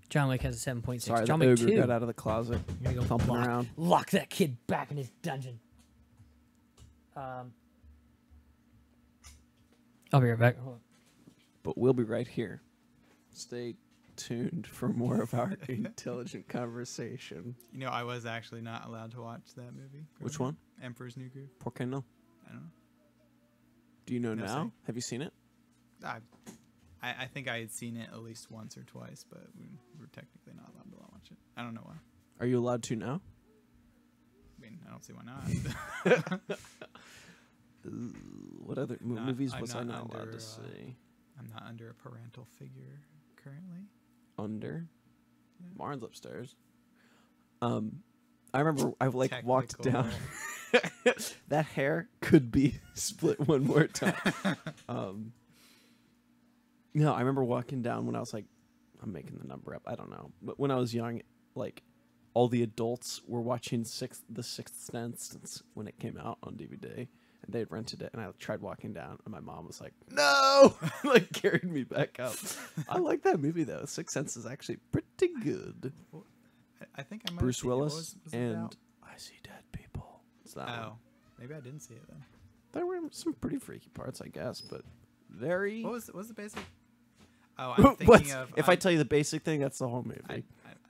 Speaker 1: John Wick has a 7.6.
Speaker 3: Sorry,
Speaker 1: John
Speaker 3: the
Speaker 1: Wick
Speaker 3: ogre
Speaker 1: 2.
Speaker 3: got out of the closet.
Speaker 1: I'm gonna go
Speaker 3: thumping around.
Speaker 1: lock that kid back in his dungeon. I'll be right back. Hold on.
Speaker 3: But we'll be right here. Stay tuned for more of our intelligent conversation.
Speaker 4: You know, I was actually not allowed to watch that movie.
Speaker 3: Which
Speaker 4: growing
Speaker 3: one?
Speaker 4: up. Emperor's New Groove.
Speaker 3: Por qué no?
Speaker 4: I don't know.
Speaker 3: Do you know
Speaker 4: No,
Speaker 3: now?
Speaker 4: say.
Speaker 3: Have you seen it?
Speaker 4: I think I had seen it at least once or twice, but we were technically not allowed to watch it. I don't know why.
Speaker 3: Are you allowed to now?
Speaker 4: I mean, I don't see why not.
Speaker 3: What other
Speaker 4: Not-
Speaker 3: movies
Speaker 4: I'm
Speaker 3: was I
Speaker 4: not
Speaker 3: not allowed
Speaker 4: under,
Speaker 3: to see?
Speaker 4: I'm not under a parental figure currently.
Speaker 3: Under? Marn's upstairs. I remember I like walked down. That hair could be split one more time. No, I remember walking down when I was like, I'm making the number up. I don't know, but when I was young, like all the adults were watching The Sixth Sense when it came out on DVD, and they had rented it, and I tried walking down, and my mom was like, "No!" like carried me back up. I like that movie though. Sixth Sense is actually pretty good.
Speaker 4: I think I might
Speaker 3: Bruce
Speaker 4: have seen it. What
Speaker 3: Willis
Speaker 4: was it
Speaker 3: and
Speaker 4: about?
Speaker 3: I See Dead People. It's that one.
Speaker 4: Oh, maybe I didn't see it then.
Speaker 3: There were some pretty freaky parts, I guess, but very.
Speaker 4: What was the basic? Oh, I'm thinking of.
Speaker 3: If I tell you the basic thing, that's the whole movie.
Speaker 4: I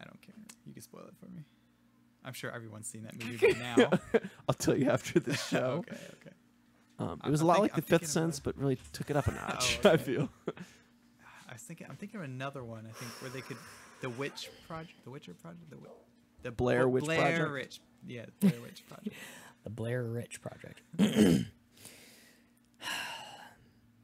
Speaker 4: don't care. You can spoil it for me. I'm sure everyone's seen that movie by now.
Speaker 3: I'll tell you after the show.
Speaker 4: Okay.
Speaker 3: It was a
Speaker 4: I'm
Speaker 3: lot
Speaker 4: thinking-
Speaker 3: like
Speaker 4: I'm
Speaker 3: The Fifth
Speaker 4: thinking of
Speaker 3: Sense, but really took it up a notch.
Speaker 4: Oh,
Speaker 3: I
Speaker 4: okay.
Speaker 3: feel.
Speaker 4: I'm thinking of another one. I think where they could, the Witcher Project, the
Speaker 3: Blair Witch
Speaker 4: Blair
Speaker 3: Project?
Speaker 4: Witch, yeah, Blair Witch Project.
Speaker 1: The Blair Witch Project.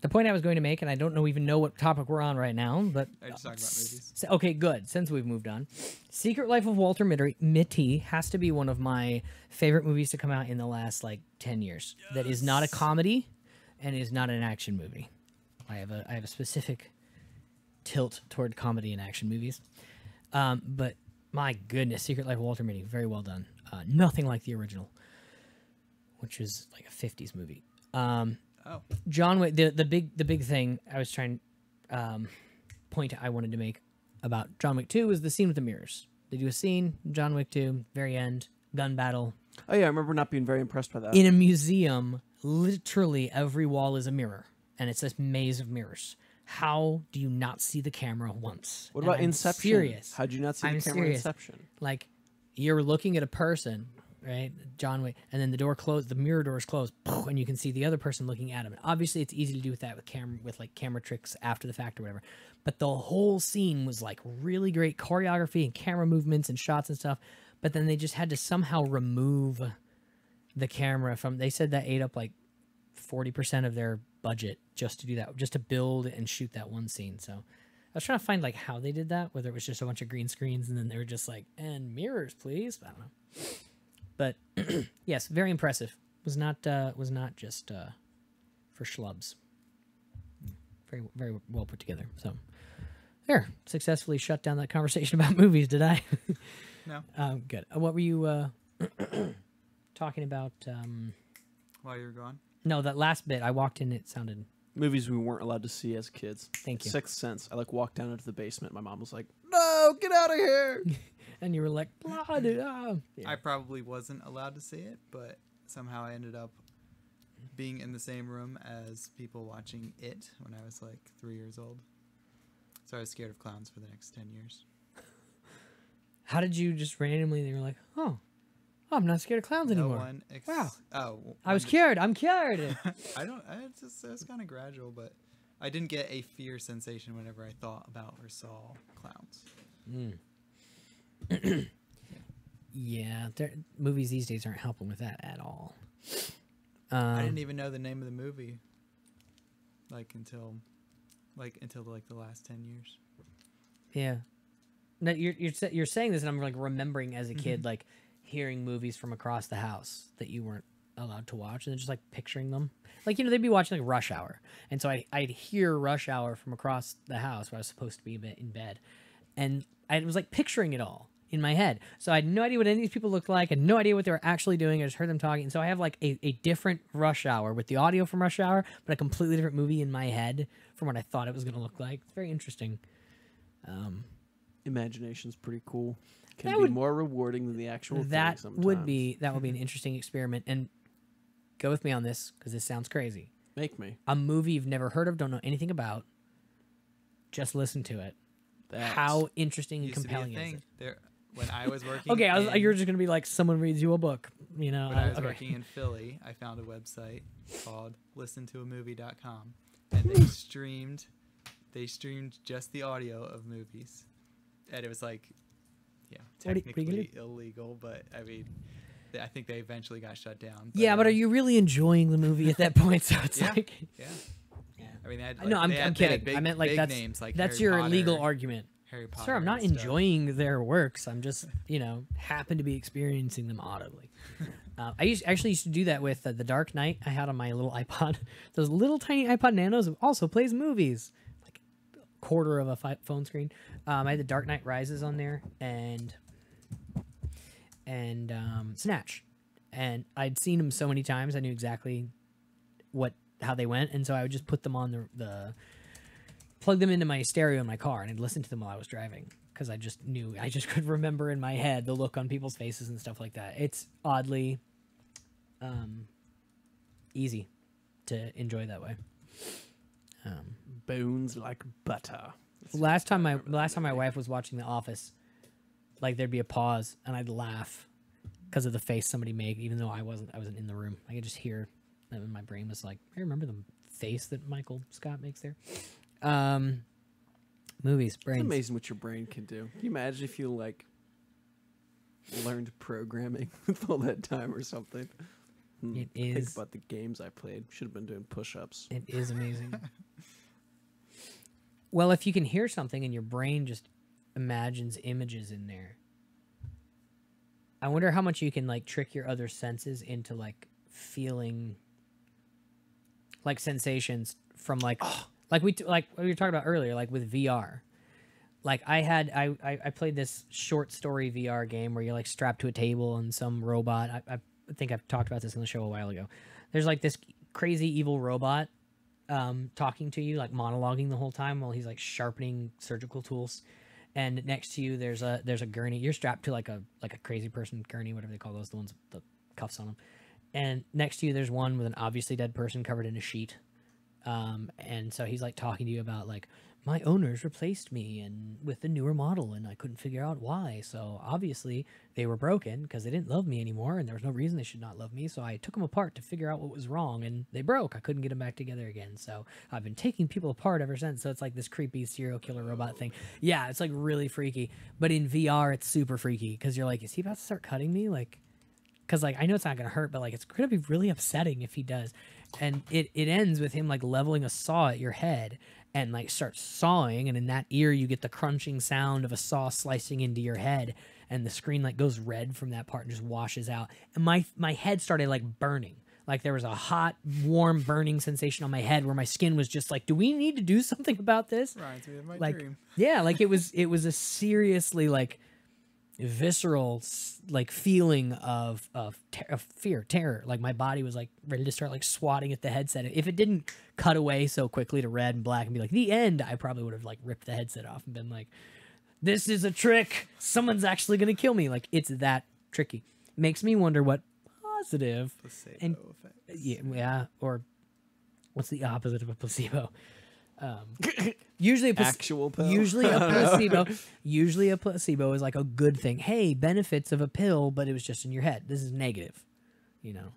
Speaker 1: The point I was going to make, and I don't even know what topic we're on right now, but
Speaker 4: I just talking about movies.
Speaker 1: Okay, good. Since we've moved on, Secret Life of Walter Mitty has to be one of my favorite movies to come out in the last 10 years. That is not a comedy, and is not an action movie. I have a specific tilt toward comedy and action movies, but my goodness, Secret Life of Walter Mitty, very well done. Nothing like the original, which is like a '50s movie.
Speaker 4: Oh,
Speaker 1: John Wick. The big thing I was trying point I wanted to make about John Wick 2 was the scene with the mirrors. They do a scene, John Wick 2, very end, gun battle.
Speaker 3: Oh yeah, I remember not being very impressed by that.
Speaker 1: In a museum, literally every wall is a mirror, and it's this maze of mirrors. How do you not see the camera once?
Speaker 3: What
Speaker 1: And
Speaker 3: about
Speaker 1: I'm
Speaker 3: Inception?
Speaker 1: Serious.
Speaker 3: How'd you not see
Speaker 1: I'm
Speaker 3: the camera in
Speaker 1: serious.
Speaker 3: Inception?
Speaker 1: Like, you're looking at a person, right? John Wick, and then the door closed, the mirror door is closed, and you can see the other person looking at him. And obviously, it's easy to do with that with camera tricks after the fact or whatever. But the whole scene was like really great choreography and camera movements and shots and stuff. But then they just had to somehow remove the camera from. They said that ate up like 40% of their budget just to do that, just to build and shoot that one scene. So I was trying to find how they did that, whether it was just a bunch of green screens and then they were just like, and mirrors, please. I don't know. But yes, very impressive. Was not just for schlubs. Very very well put together. So there, successfully shut down that conversation about movies. Did I?
Speaker 4: no.
Speaker 1: Good. What were you talking about?
Speaker 4: While you were gone.
Speaker 1: No, that last bit. I walked in. It sounded.
Speaker 3: Movies we weren't allowed to see as kids.
Speaker 1: Thank you.
Speaker 3: Sixth Sense. I walked down into the basement. My mom was like, "No, get out of here!"
Speaker 1: And you were like, blah, blah, blah. Yeah.
Speaker 4: I probably wasn't allowed to see it, but somehow I ended up being in the same room as people watching it when I was like 3 years old. So I was scared of clowns for the next 10 years.
Speaker 1: How did you just randomly? They were like, oh, I'm not scared of clowns
Speaker 4: No
Speaker 1: anymore.
Speaker 4: one.
Speaker 1: Wow.
Speaker 4: Oh,
Speaker 1: I was cured. I'm cured.
Speaker 4: It was kind of gradual, but I didn't get a fear sensation whenever I thought about or saw clowns.
Speaker 1: Yeah, movies these days aren't helping with that at all.
Speaker 4: I didn't even know the name of the movie. Until the last 10 years.
Speaker 1: Yeah. No, you're saying this, and I'm remembering as a kid, hearing movies from across the house that you weren't allowed to watch, and then just picturing them. They'd be watching Rush Hour, and so I'd hear Rush Hour from across the house where I was supposed to be in bed, and I was picturing it all in my head. So I had no idea what any of these people looked like. I had no idea what they were actually doing. I just heard them talking. And so I have a different Rush Hour with the audio from Rush Hour, but a completely different movie in my head from what I thought it was going to look like. It's very interesting.
Speaker 3: Imagination's pretty cool. Can
Speaker 1: That
Speaker 3: be
Speaker 1: would-
Speaker 3: more rewarding than the actual
Speaker 1: That
Speaker 3: thing sometimes.
Speaker 1: would be an interesting experiment. And go with me on this because this sounds crazy.
Speaker 3: Make me.
Speaker 1: A movie you've never heard of, don't know anything about. Just listen to it.
Speaker 3: That's-
Speaker 1: How interesting and
Speaker 4: Used to be a
Speaker 1: compelling is
Speaker 4: thing.
Speaker 1: it?
Speaker 4: There, when I was working.
Speaker 1: Okay, you're
Speaker 4: in-
Speaker 1: just gonna be like someone reads you a book, you know.
Speaker 4: When I was
Speaker 1: okay.
Speaker 4: working in Philly, I found a website called listentoamovie.com, and they streamed just the audio of movies, and it was
Speaker 1: What are you
Speaker 4: technically
Speaker 1: gonna
Speaker 4: illegal, but I mean, I think they eventually got shut down.
Speaker 1: Yeah, but are you really enjoying the movie at that point? So it's
Speaker 4: Yeah.
Speaker 1: like,
Speaker 4: Yeah.
Speaker 1: yeah.
Speaker 4: I mean, they had,
Speaker 1: No, I'm
Speaker 4: they had
Speaker 1: kidding.
Speaker 4: big-
Speaker 1: I meant
Speaker 4: big
Speaker 1: that's
Speaker 4: names like
Speaker 1: that's
Speaker 4: Harry
Speaker 1: your
Speaker 4: Potter,
Speaker 1: legal argument.
Speaker 4: Harry Potter.
Speaker 1: Sir, I'm not
Speaker 4: and stuff.
Speaker 1: enjoying their works. I'm just, happen to be experiencing them audibly. I used to do that with The Dark Knight I had on my little iPod. Those little tiny iPod Nanos also plays movies, like a quarter of a phone screen. I had The Dark Knight Rises on there and Snatch, and I'd seen them so many times I knew exactly how they went, and so I would just put them on plug them into my stereo in my car, and I'd listen to them while I was driving because I just could remember in my head the look on people's faces and stuff like that. It's oddly easy to enjoy that way.
Speaker 3: Bones like butter.
Speaker 1: Last time my wife was watching The Office, like there'd be a pause and I'd laugh because of the face somebody made, even though I wasn't in the room. I could just hear that in my brain was like, I remember the face that Michael Scott makes there. Movies, brains.
Speaker 3: It's amazing what your brain can do. Can you imagine if you like learned programming with all that time or something?
Speaker 1: It
Speaker 3: Think
Speaker 1: is.
Speaker 3: about the games I played. Should have been doing push-ups.
Speaker 1: It is amazing. Well, if you can hear something and your brain just imagines images in there, I wonder how much you can like trick your other senses into like feeling like sensations from like like we were talking about earlier, like with VR. Like I played this short story VR game where you're like strapped to a table and some robot. I think I've talked about this in the show a while ago. There's like this crazy evil robot talking to you, like monologuing the whole time while he's like sharpening surgical tools. And next to you, there's a gurney. You're strapped to like a crazy person gurney, whatever they call those, the ones with the cuffs on them. And next to you, there's one with an obviously dead person covered in a sheet. And so he's like talking to you about like, my owners replaced me and with the newer model and I couldn't figure out why. So obviously they were broken because they didn't love me anymore and there was no reason they should not love me. So I took them apart to figure out what was wrong and they broke. I couldn't get them back together again. So I've been taking people apart ever since. So it's like this creepy serial killer robot thing. Yeah, it's like really freaky. But in VR, it's super freaky because you're like, is he about to start cutting me? Like, because like I know it's not going to hurt, but like it's going to be really upsetting if he does. And it ends with him like leveling a saw at your head and like starts sawing, and in that ear you get the crunching sound of a saw slicing into your head, and the screen like goes red from that part and just washes out. And my head started like burning. Like there was a hot, warm, burning sensation on my head where my skin was just like, do we need to do something about this?
Speaker 4: Reminds me of my
Speaker 1: Like,
Speaker 4: dream.
Speaker 1: yeah, like it was a seriously like visceral like feeling of fear, terror. Like my body was like ready to start like swatting at the headset. If it didn't cut away so quickly to red and black and be like the end, I probably would have like ripped the headset off and been like, this is a trick, someone's actually gonna kill me. Like it's that tricky. Makes me wonder what positive
Speaker 4: Placebo
Speaker 1: and
Speaker 4: effects.
Speaker 1: yeah, or what's the opposite of a placebo? Usually
Speaker 3: Actual pill.
Speaker 1: Usually a placebo. Usually a placebo is like a good thing. Hey, benefits of a pill, but it was just in your head. This is negative. You know.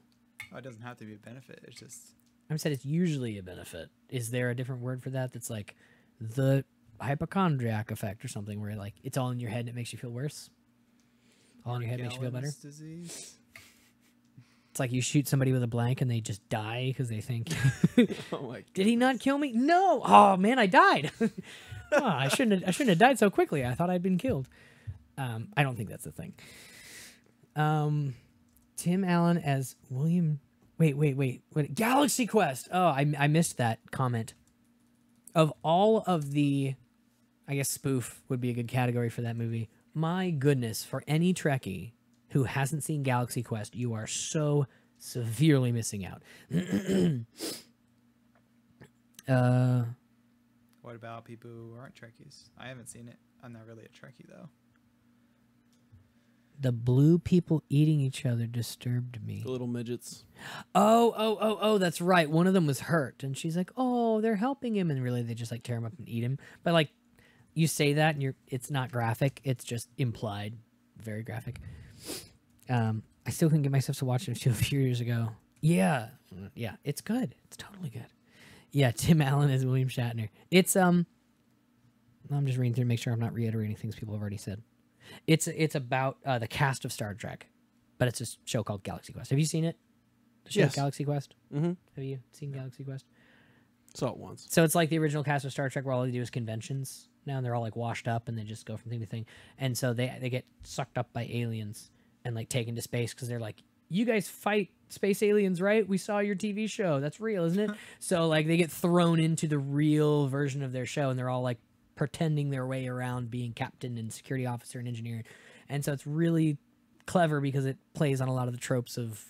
Speaker 4: Oh, it doesn't have to be a benefit. It's just
Speaker 1: I said it's usually a benefit. Is there a different word for that? That's like the hypochondriac effect or something, where like it's all in your head and it makes you feel worse. All in your head makes you feel better.
Speaker 4: Gallen's disease.
Speaker 1: It's like you shoot somebody with a blank and they just die because they think,
Speaker 3: Oh my
Speaker 1: did he not kill me? No. Oh man, I died. Oh, I shouldn't have died so quickly. I thought I'd been killed. I don't think that's the thing. Tim Allen as William. Wait. Galaxy Quest. Oh, I missed that comment. Of all of the, I guess spoof would be a good category for that movie. My goodness, for any Trekkie who hasn't seen Galaxy Quest, you are so severely missing out.
Speaker 4: What about people who aren't Trekkies? I haven't seen it. I'm not really a Trekkie though.
Speaker 1: The blue people eating each other disturbed me.
Speaker 3: The little midgets.
Speaker 1: Oh, that's right. One of them was hurt, and she's like, oh, they're helping him, and really they just like tear him up and eat him. But like, you say that, and it's not graphic. It's just implied. Very graphic. I still couldn't get myself to watch it a few years ago. Yeah, it's good. It's totally good. Yeah, Tim Allen as William Shatner. It's I'm just reading through to make sure I'm not reiterating things people have already said. It's about the cast of Star Trek, but it's a show called Galaxy Quest. Have you seen it? The show
Speaker 3: Yes.
Speaker 1: Galaxy Quest.
Speaker 3: Mm-hmm.
Speaker 1: Have you seen Galaxy Quest?
Speaker 3: Saw it once.
Speaker 1: So it's like the original cast of Star Trek, where all they do is conventions now, and they're all like washed up, and they just go from thing to thing. And so they get sucked up by aliens and like taken to space because they're like, you guys fight space aliens, right? We saw your TV show. That's real, isn't it? So like they get thrown into the real version of their show, and they're all like pretending their way around being captain and security officer and engineer. And so it's really clever because it plays on a lot of the tropes of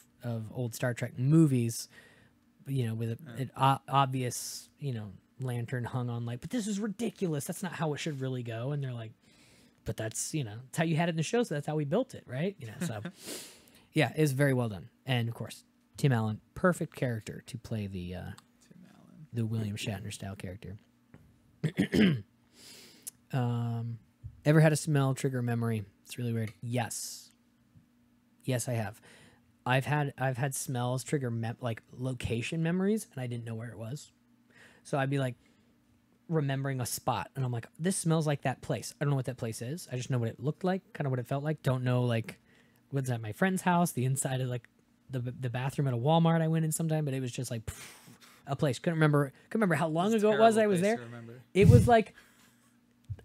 Speaker 1: old Star Trek movies, you know, with an obvious, you know, lantern hung on like, but this is ridiculous. That's not how it should really go. And they're like, but that's, you know, it's how you had it in the show, so that's how we built it, right? You know, so yeah, it's very well done. And of course, Tim Allen, perfect character to play the William Shatner style character. Ever had a smell trigger a memory? It's really weird. Yes, I have. I've had smells trigger like location memories, and I didn't know where it was. So I'd be like remembering a spot, and I'm like, this smells like that place. I don't know what that place is. I just know what it looked like, kind of what it felt like. Don't know, like, what's at my friend's house, the inside of like the bathroom at a Walmart I went in sometime, but it was just like a place. Couldn't remember how long ago it was I was there. It was like,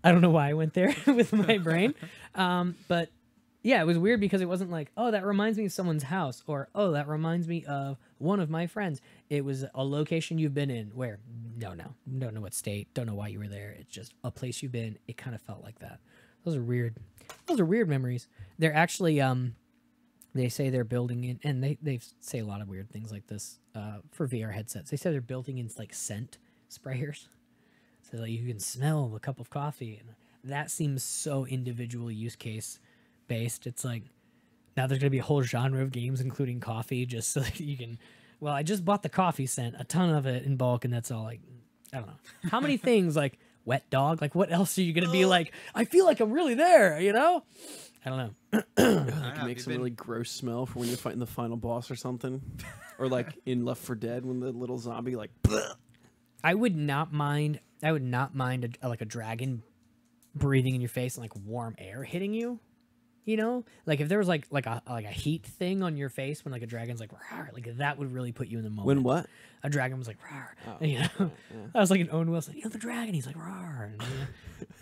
Speaker 1: I don't know why I went there with my brain. But yeah, it was weird because it wasn't like, oh, that reminds me of someone's house, or oh, that reminds me of one of my friends. It was a location you've been in where, don't know what state, don't know why you were there. It's just a place you've been. It kind of felt like that. Those are weird memories. They're actually, they say they're building in, and they say a lot of weird things like this for VR headsets. They say they're building in like scent sprayers. So like you can smell a cup of coffee, and that seems so individual use case based. It's like now there's gonna be a whole genre of games including coffee, just so that you can. Well, I just bought the coffee scent, a ton of it in bulk, and that's all. Like, I don't know how many things like wet dog. Like, what else are you gonna be like? I feel like I'm really there, you know. I don't know.
Speaker 3: You can make some really gross smell for when you're fighting the final boss or something, or like in Left 4 Dead when the little zombie like. Bleh.
Speaker 1: I would not mind like a dragon breathing in your face and like warm air hitting you. You know, like if there was like a heat thing on your face when like a dragon's like rawr, like that would really put you in the moment.
Speaker 3: When what?
Speaker 1: A dragon was like rawr.
Speaker 3: Oh,
Speaker 1: you know,
Speaker 3: yeah.
Speaker 1: I was like an Owen Wilson. You know the dragon? He's like rawr.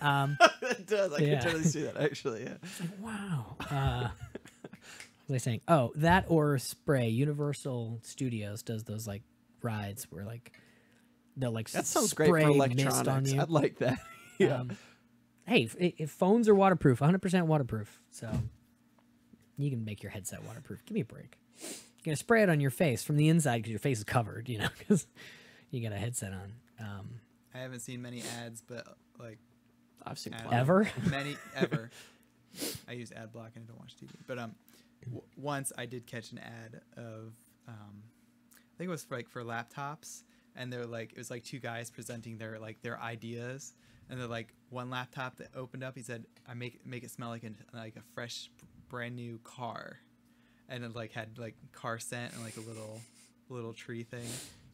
Speaker 1: And,
Speaker 3: It does. I can totally see that actually. Yeah.
Speaker 1: It's like wow. What was I saying? Oh, that or spray. Universal Studios does those like rides where like they'll like
Speaker 3: That sounds
Speaker 1: spray
Speaker 3: great for
Speaker 1: mist on
Speaker 3: electronics.
Speaker 1: you.
Speaker 3: I'd like that. Yeah.
Speaker 1: Hey, if phones are waterproof, 100% waterproof, so you can make your headset waterproof. Give me a break. You're gonna spray it on your face from the inside because your face is covered, you know, because you got a headset on.
Speaker 4: I haven't seen many ads, but like
Speaker 3: I've seen plenty.
Speaker 1: Ever?
Speaker 4: many ever. I use ad block and I don't watch TV. But once I did catch an ad of I think it was for laptops, and they're like it was like two guys presenting their ideas, and they're like one laptop that opened up, he said, I make it smell like a fresh brand new car, and it like had like car scent and like a little tree thing.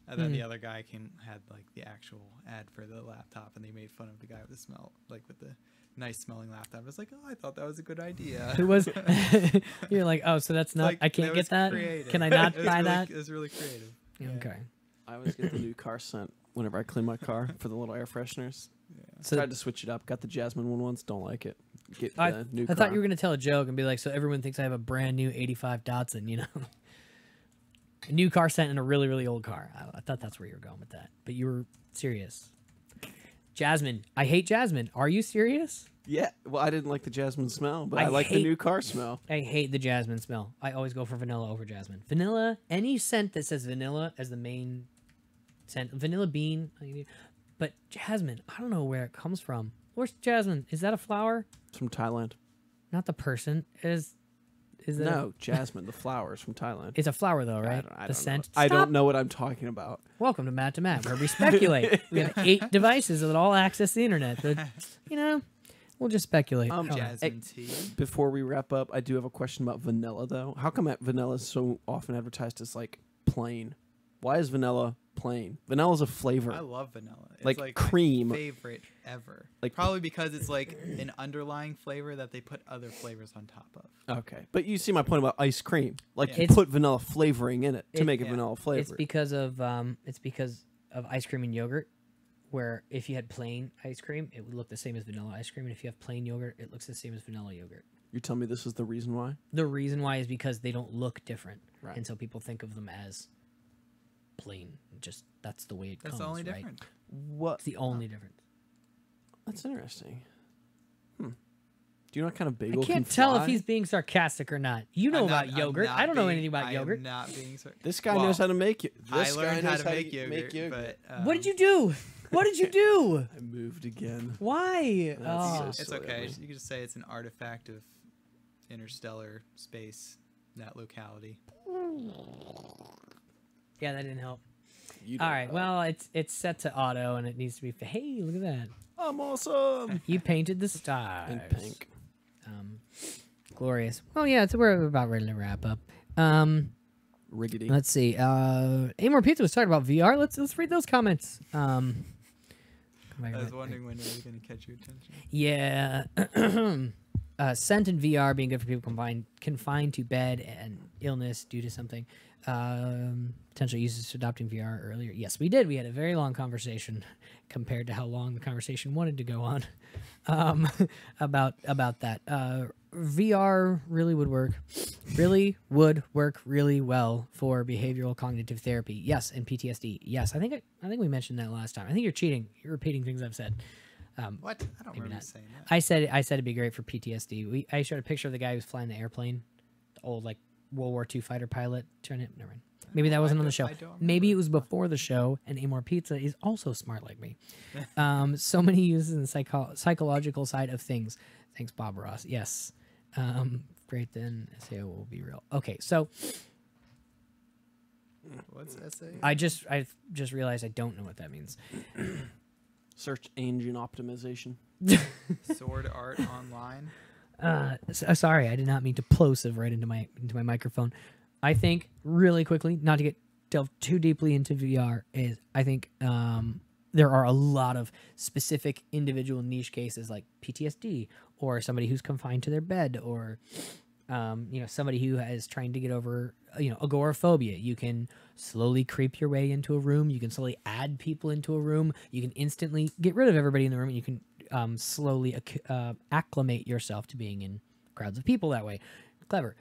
Speaker 4: And then the other guy had like the actual ad for the laptop, and they made fun of the guy with the smell, like with the nice smelling laptop. I was like, oh, I thought that was a good idea.
Speaker 1: Who was? You're like, oh, so that's not.
Speaker 4: Like,
Speaker 1: I can't get that.
Speaker 4: creative.
Speaker 1: Can I not buy
Speaker 4: really,
Speaker 1: that?
Speaker 4: It was really creative. Yeah.
Speaker 1: Okay.
Speaker 3: I always get the new car scent whenever I clean my car for the little air fresheners.
Speaker 4: Yeah.
Speaker 1: So
Speaker 3: Tried to switch it up. Got the Jasmine one once. Don't like it. Get
Speaker 1: I
Speaker 3: the new
Speaker 1: thought
Speaker 3: car.
Speaker 1: you were gonna tell a joke and be like, so everyone thinks I have a brand new '85 Datsun, you know. A new car scent in a really, really old car. I thought that's where you were going with that. But you were serious. Jasmine. I hate Jasmine. Are you serious?
Speaker 3: Yeah. Well, I didn't like the Jasmine smell, but
Speaker 1: I
Speaker 3: I like the
Speaker 1: hate-
Speaker 3: new car smell.
Speaker 1: I hate the Jasmine smell. I always go for vanilla over Jasmine. Vanilla, any scent that says vanilla as the main scent. Vanilla bean. But Jasmine, I don't know where it comes from. Where's Jasmine? Is that a flower?
Speaker 3: It's from Thailand.
Speaker 1: Not the person. Is that
Speaker 3: No, Jasmine, the flowers from Thailand.
Speaker 1: It's a flower though, right?
Speaker 3: I
Speaker 1: The
Speaker 3: don't
Speaker 1: scent.
Speaker 3: Know. I
Speaker 1: Stop.
Speaker 3: don't know what I'm talking about.
Speaker 1: Welcome to Matt, where we speculate. We have 8 devices that all access the internet. But, you know, we'll just speculate. Oh,
Speaker 4: Jasmine tea.
Speaker 3: Before we wrap up, I do have a question about vanilla, though. How come vanilla is so often advertised as, like, plain? Why is vanilla plain? Vanilla's a flavor.
Speaker 4: I love vanilla. It's
Speaker 3: Like
Speaker 4: like
Speaker 3: cream.
Speaker 4: my favorite ever.
Speaker 3: Like-
Speaker 4: Probably because it's like an underlying flavor that they put other flavors on top of.
Speaker 3: Okay. But you see my point about ice cream. Like,
Speaker 4: Yeah.
Speaker 3: you
Speaker 1: It's-
Speaker 3: put vanilla flavoring in it to make it
Speaker 4: yeah.
Speaker 3: vanilla flavor.
Speaker 1: it's because of ice cream and yogurt, where if you had plain ice cream, it would look the same as vanilla ice cream, and if you have plain yogurt, it looks the same as vanilla yogurt.
Speaker 3: You're telling me this is the reason why?
Speaker 1: The reason why is because they don't look different,
Speaker 3: Right.
Speaker 1: and so people think of them as plain. Just that's the way it
Speaker 4: That's
Speaker 1: comes.
Speaker 4: the only
Speaker 1: right?
Speaker 4: difference.
Speaker 3: What?
Speaker 1: It's the only difference.
Speaker 3: That's interesting. Do you know what kind of
Speaker 1: I
Speaker 3: bagel
Speaker 1: can't
Speaker 3: can
Speaker 1: tell
Speaker 3: fly?
Speaker 1: if he's being sarcastic or not. You know about yogurt. I don't know anything about yogurt.
Speaker 4: I'm not being sarcastic.
Speaker 3: This guy knows how to make it.
Speaker 4: I
Speaker 3: This guy
Speaker 4: learned how
Speaker 3: knows
Speaker 4: to make yogurt, but
Speaker 1: What did you do? What did you do?
Speaker 3: I moved again.
Speaker 1: Why?
Speaker 3: That's
Speaker 1: Oh.
Speaker 3: so
Speaker 4: It's
Speaker 3: silly of
Speaker 4: okay.
Speaker 3: me.
Speaker 4: You can just say it's an artifact of interstellar space, that locality.
Speaker 1: Yeah, that didn't help.
Speaker 3: You
Speaker 1: All
Speaker 3: don't
Speaker 1: right.
Speaker 3: know.
Speaker 1: Well, it's set to auto, and it needs to be. Hey, look at that!
Speaker 3: I'm awesome.
Speaker 1: You painted the stars
Speaker 3: In pink.
Speaker 1: Glorious. Well, yeah, we're about ready to wrap up.
Speaker 3: Riggedy.
Speaker 1: Let's see. Amor Pizza was talking about VR. Let's read those comments.
Speaker 4: I was wondering when it was going to catch your attention.
Speaker 1: Yeah. Scent and VR being good for people confined to bed and illness due to something. Potential uses to adopting VR earlier. Yes, we did. We had a very long conversation compared to how long the conversation wanted to go on about that. VR really would work really well for behavioral cognitive therapy. Yes, and PTSD. Yes, I think we mentioned that last time. I think you're cheating. You're repeating things I've said.
Speaker 4: What? I don't remember
Speaker 1: not.
Speaker 4: saying that.
Speaker 1: I said it'd be great for PTSD. I showed a picture of the guy who was flying the airplane, the old like World War II fighter pilot. Never mind. Maybe that wasn't on the show.
Speaker 4: I don't
Speaker 1: Maybe it
Speaker 4: remember.
Speaker 1: was before the show. And Amor Pizza is also smart like me. So many uses in the psychological side of things. Thanks, Bob Ross. Yes. Great then. SAO will be real. Okay, so
Speaker 4: What's essay?
Speaker 1: I just realized I don't know what that means.
Speaker 3: Search engine optimization.
Speaker 4: Sword Art Online.
Speaker 1: Sorry, I did not mean to plosive right into my microphone. I think really quickly, not to get delve too deeply into VR, is I think there are a lot of specific individual niche cases like PTSD or somebody who's confined to their bed or somebody who is trying to get over agoraphobia. You can slowly creep your way into a room. You can slowly add people into a room. You can instantly get rid of everybody in the room. And you can slowly acclimate yourself to being in crowds of people that way. Clever.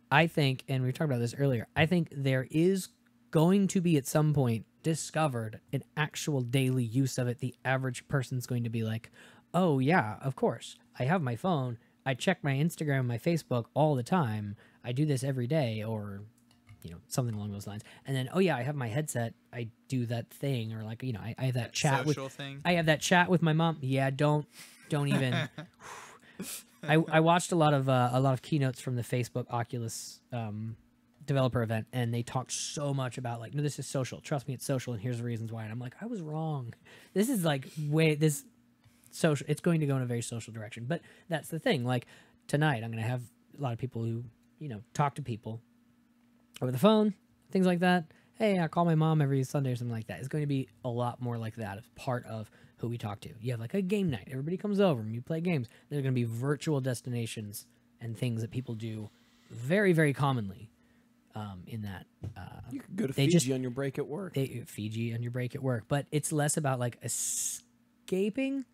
Speaker 1: I think, and we talked about this earlier, I think there is going to be at some point discovered an actual daily use of it. The average person's going to be like, oh yeah, of course. I have my phone. I check my Instagram and my Facebook all the time. I do this every day, or something along those lines. And then, oh yeah, I have my headset. I do that thing, or like, I have that chat
Speaker 4: social thing.
Speaker 1: I have that chat with my mom. Yeah, don't even. I watched a lot of keynotes from the Facebook Oculus developer event, and they talked so much about like, no, this is social. Trust me, it's social, and here's the reasons why. And I'm like, I was wrong. This is like this social. It's going to go in a very social direction. But that's the thing. Like tonight, I'm going to have a lot of people who talk to people over the phone, things like that. Hey, I call my mom every Sunday or something like that. It's going to be a lot more like that as part of who we talk to. You have like a game night. Everybody comes over and you play games. There's going to be virtual destinations and things that people do very, very commonly in that.
Speaker 3: You could go to
Speaker 1: They
Speaker 3: Fiji
Speaker 1: just-
Speaker 3: on your break at work.
Speaker 1: Fiji on your break at work. But it's less about like escaping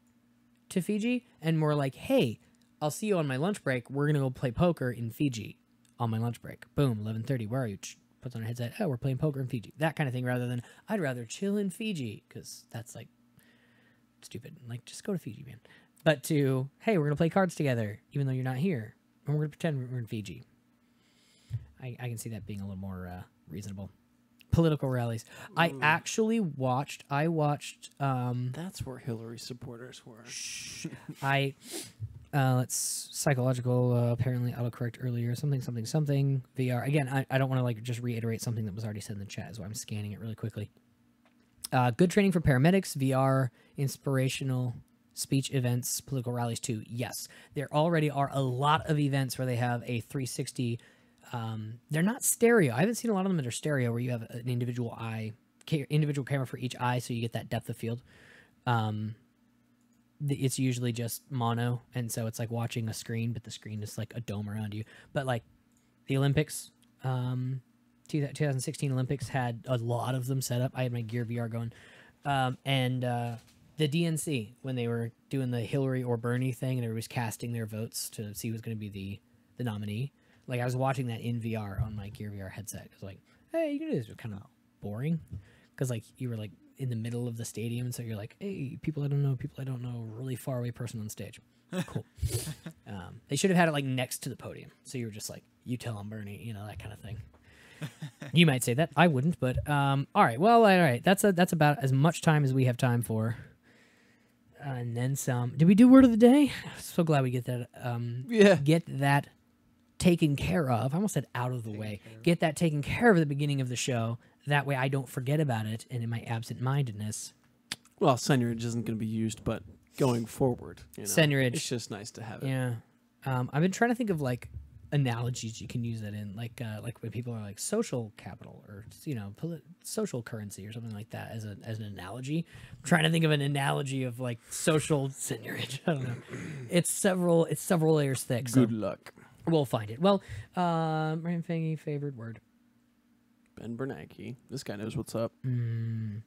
Speaker 1: to Fiji and more like, hey, I'll see you on my lunch break. We're going to go play poker in Fiji on my lunch break. Boom, 11:30. Where are you? Puts on a headset. Oh, we're playing poker in Fiji. That kind of thing, rather than I'd rather chill in Fiji, because that's like stupid. Like, just go to Fiji, man. But to, hey, we're going to play cards together, even though you're not here. And we're going to pretend we're in Fiji. I can see that being a little more reasonable. Political rallies. I watched
Speaker 3: That's where Hillary supporters were.
Speaker 1: let's psychological apparently autocorrect earlier something VR. Again, I don't want to like just reiterate something that was already said in the chat, is why I'm scanning it really quickly. Good training for paramedics, VR, inspirational speech events, political rallies too. Yes, there already are a lot of events where they have a 360. They're not stereo. I haven't seen a lot of them that are stereo, where you have an individual camera for each eye, so you get that depth of field. It's usually just mono, and so it's like watching a screen, but the screen is like a dome around you. But like the Olympics, 2016 Olympics had a lot of them set up. I had my Gear VR going, and the DNC, when they were doing the Hillary or Bernie thing, and everybody was casting their votes to see who's going to be the nominee. Like, I was watching that in VR on my Gear VR headset. It was like, hey, you can do this. It was kind of boring, because like you were like in the middle of the stadium, so you're like, hey, people I don't know, really far away person on stage. Cool. They should have had it like next to the podium, so you were just like, you tell them, Bernie, you know, that kind of thing. You might say that. I wouldn't, but all right. Well, all right. That's about as much time as we have time for, and then some. Did we do word of the day? So glad we get that.
Speaker 3: Yeah.
Speaker 1: Get that taken care of. I almost said out of the way. Get that taken care of at the beginning of the show. That way, I don't forget about it, and in my absent-mindedness.
Speaker 3: Well, senorage isn't going to be used, but going forward, you know,
Speaker 1: Senorage.
Speaker 3: it's just nice to have it.
Speaker 1: Yeah. I've been trying to think of like analogies you can use that in, like when people are like social capital or, you know, social currency or something like that as an analogy. I'm trying to think of an analogy of like social senorage. I don't know. It's several layers thick. So
Speaker 3: Good luck.
Speaker 1: we'll find it. Well, Ryan Fangy, favorite word.
Speaker 3: Ben Bernanke. This guy knows what's up.
Speaker 1: I'm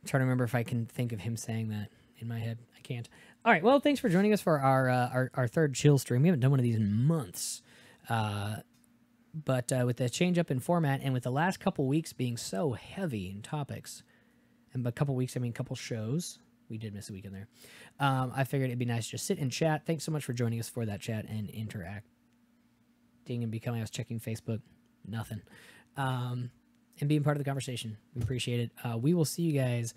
Speaker 1: trying to remember if I can think of him saying that in my head. I can't. All right. Well, thanks for joining us for our third chill stream. We haven't done one of these in months. But with the change up in format and with the last couple weeks being so heavy in topics, and by couple weeks, I mean couple shows. We did miss a week in there. I figured it'd be nice to just sit and chat. Thanks so much for joining us for that chat and interacting and becoming us checking Facebook. Nothing. And being part of the conversation. We appreciate it. We will see you guys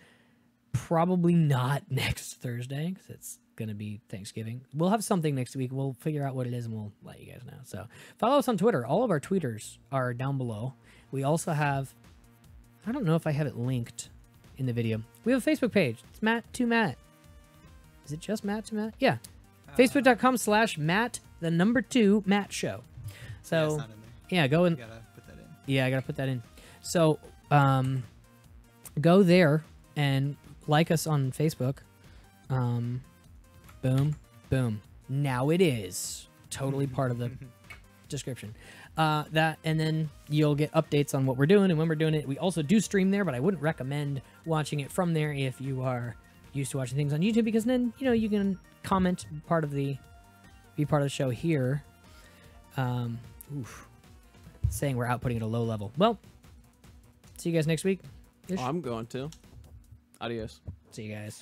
Speaker 1: probably not next Thursday because it's going to be Thanksgiving. We'll have something next week. We'll figure out what it is and we'll let you guys know. So follow us on Twitter. All of our tweeters are down below. We also have, I don't know if I have it linked in the video. We have a Facebook page. It's Matt to Matt. Is it just Matt to Matt? Yeah. Facebook.com/Matt, the number 2 Matt show. So
Speaker 4: it's not in there.
Speaker 1: yeah, go and
Speaker 4: You gotta put that in.
Speaker 1: yeah, I gotta put that in. So, go there and like us on Facebook. Boom, boom. Now it is totally part of the description. That, and then you'll get updates on what we're doing and when we're doing it. We also do stream there, but I wouldn't recommend watching it from there if you are used to watching things on YouTube, because then, you know, you can comment be part of the show here. Saying we're outputting at a low level. Well, see you guys next week.
Speaker 3: Oh, I'm going to. Adios.
Speaker 1: See you guys.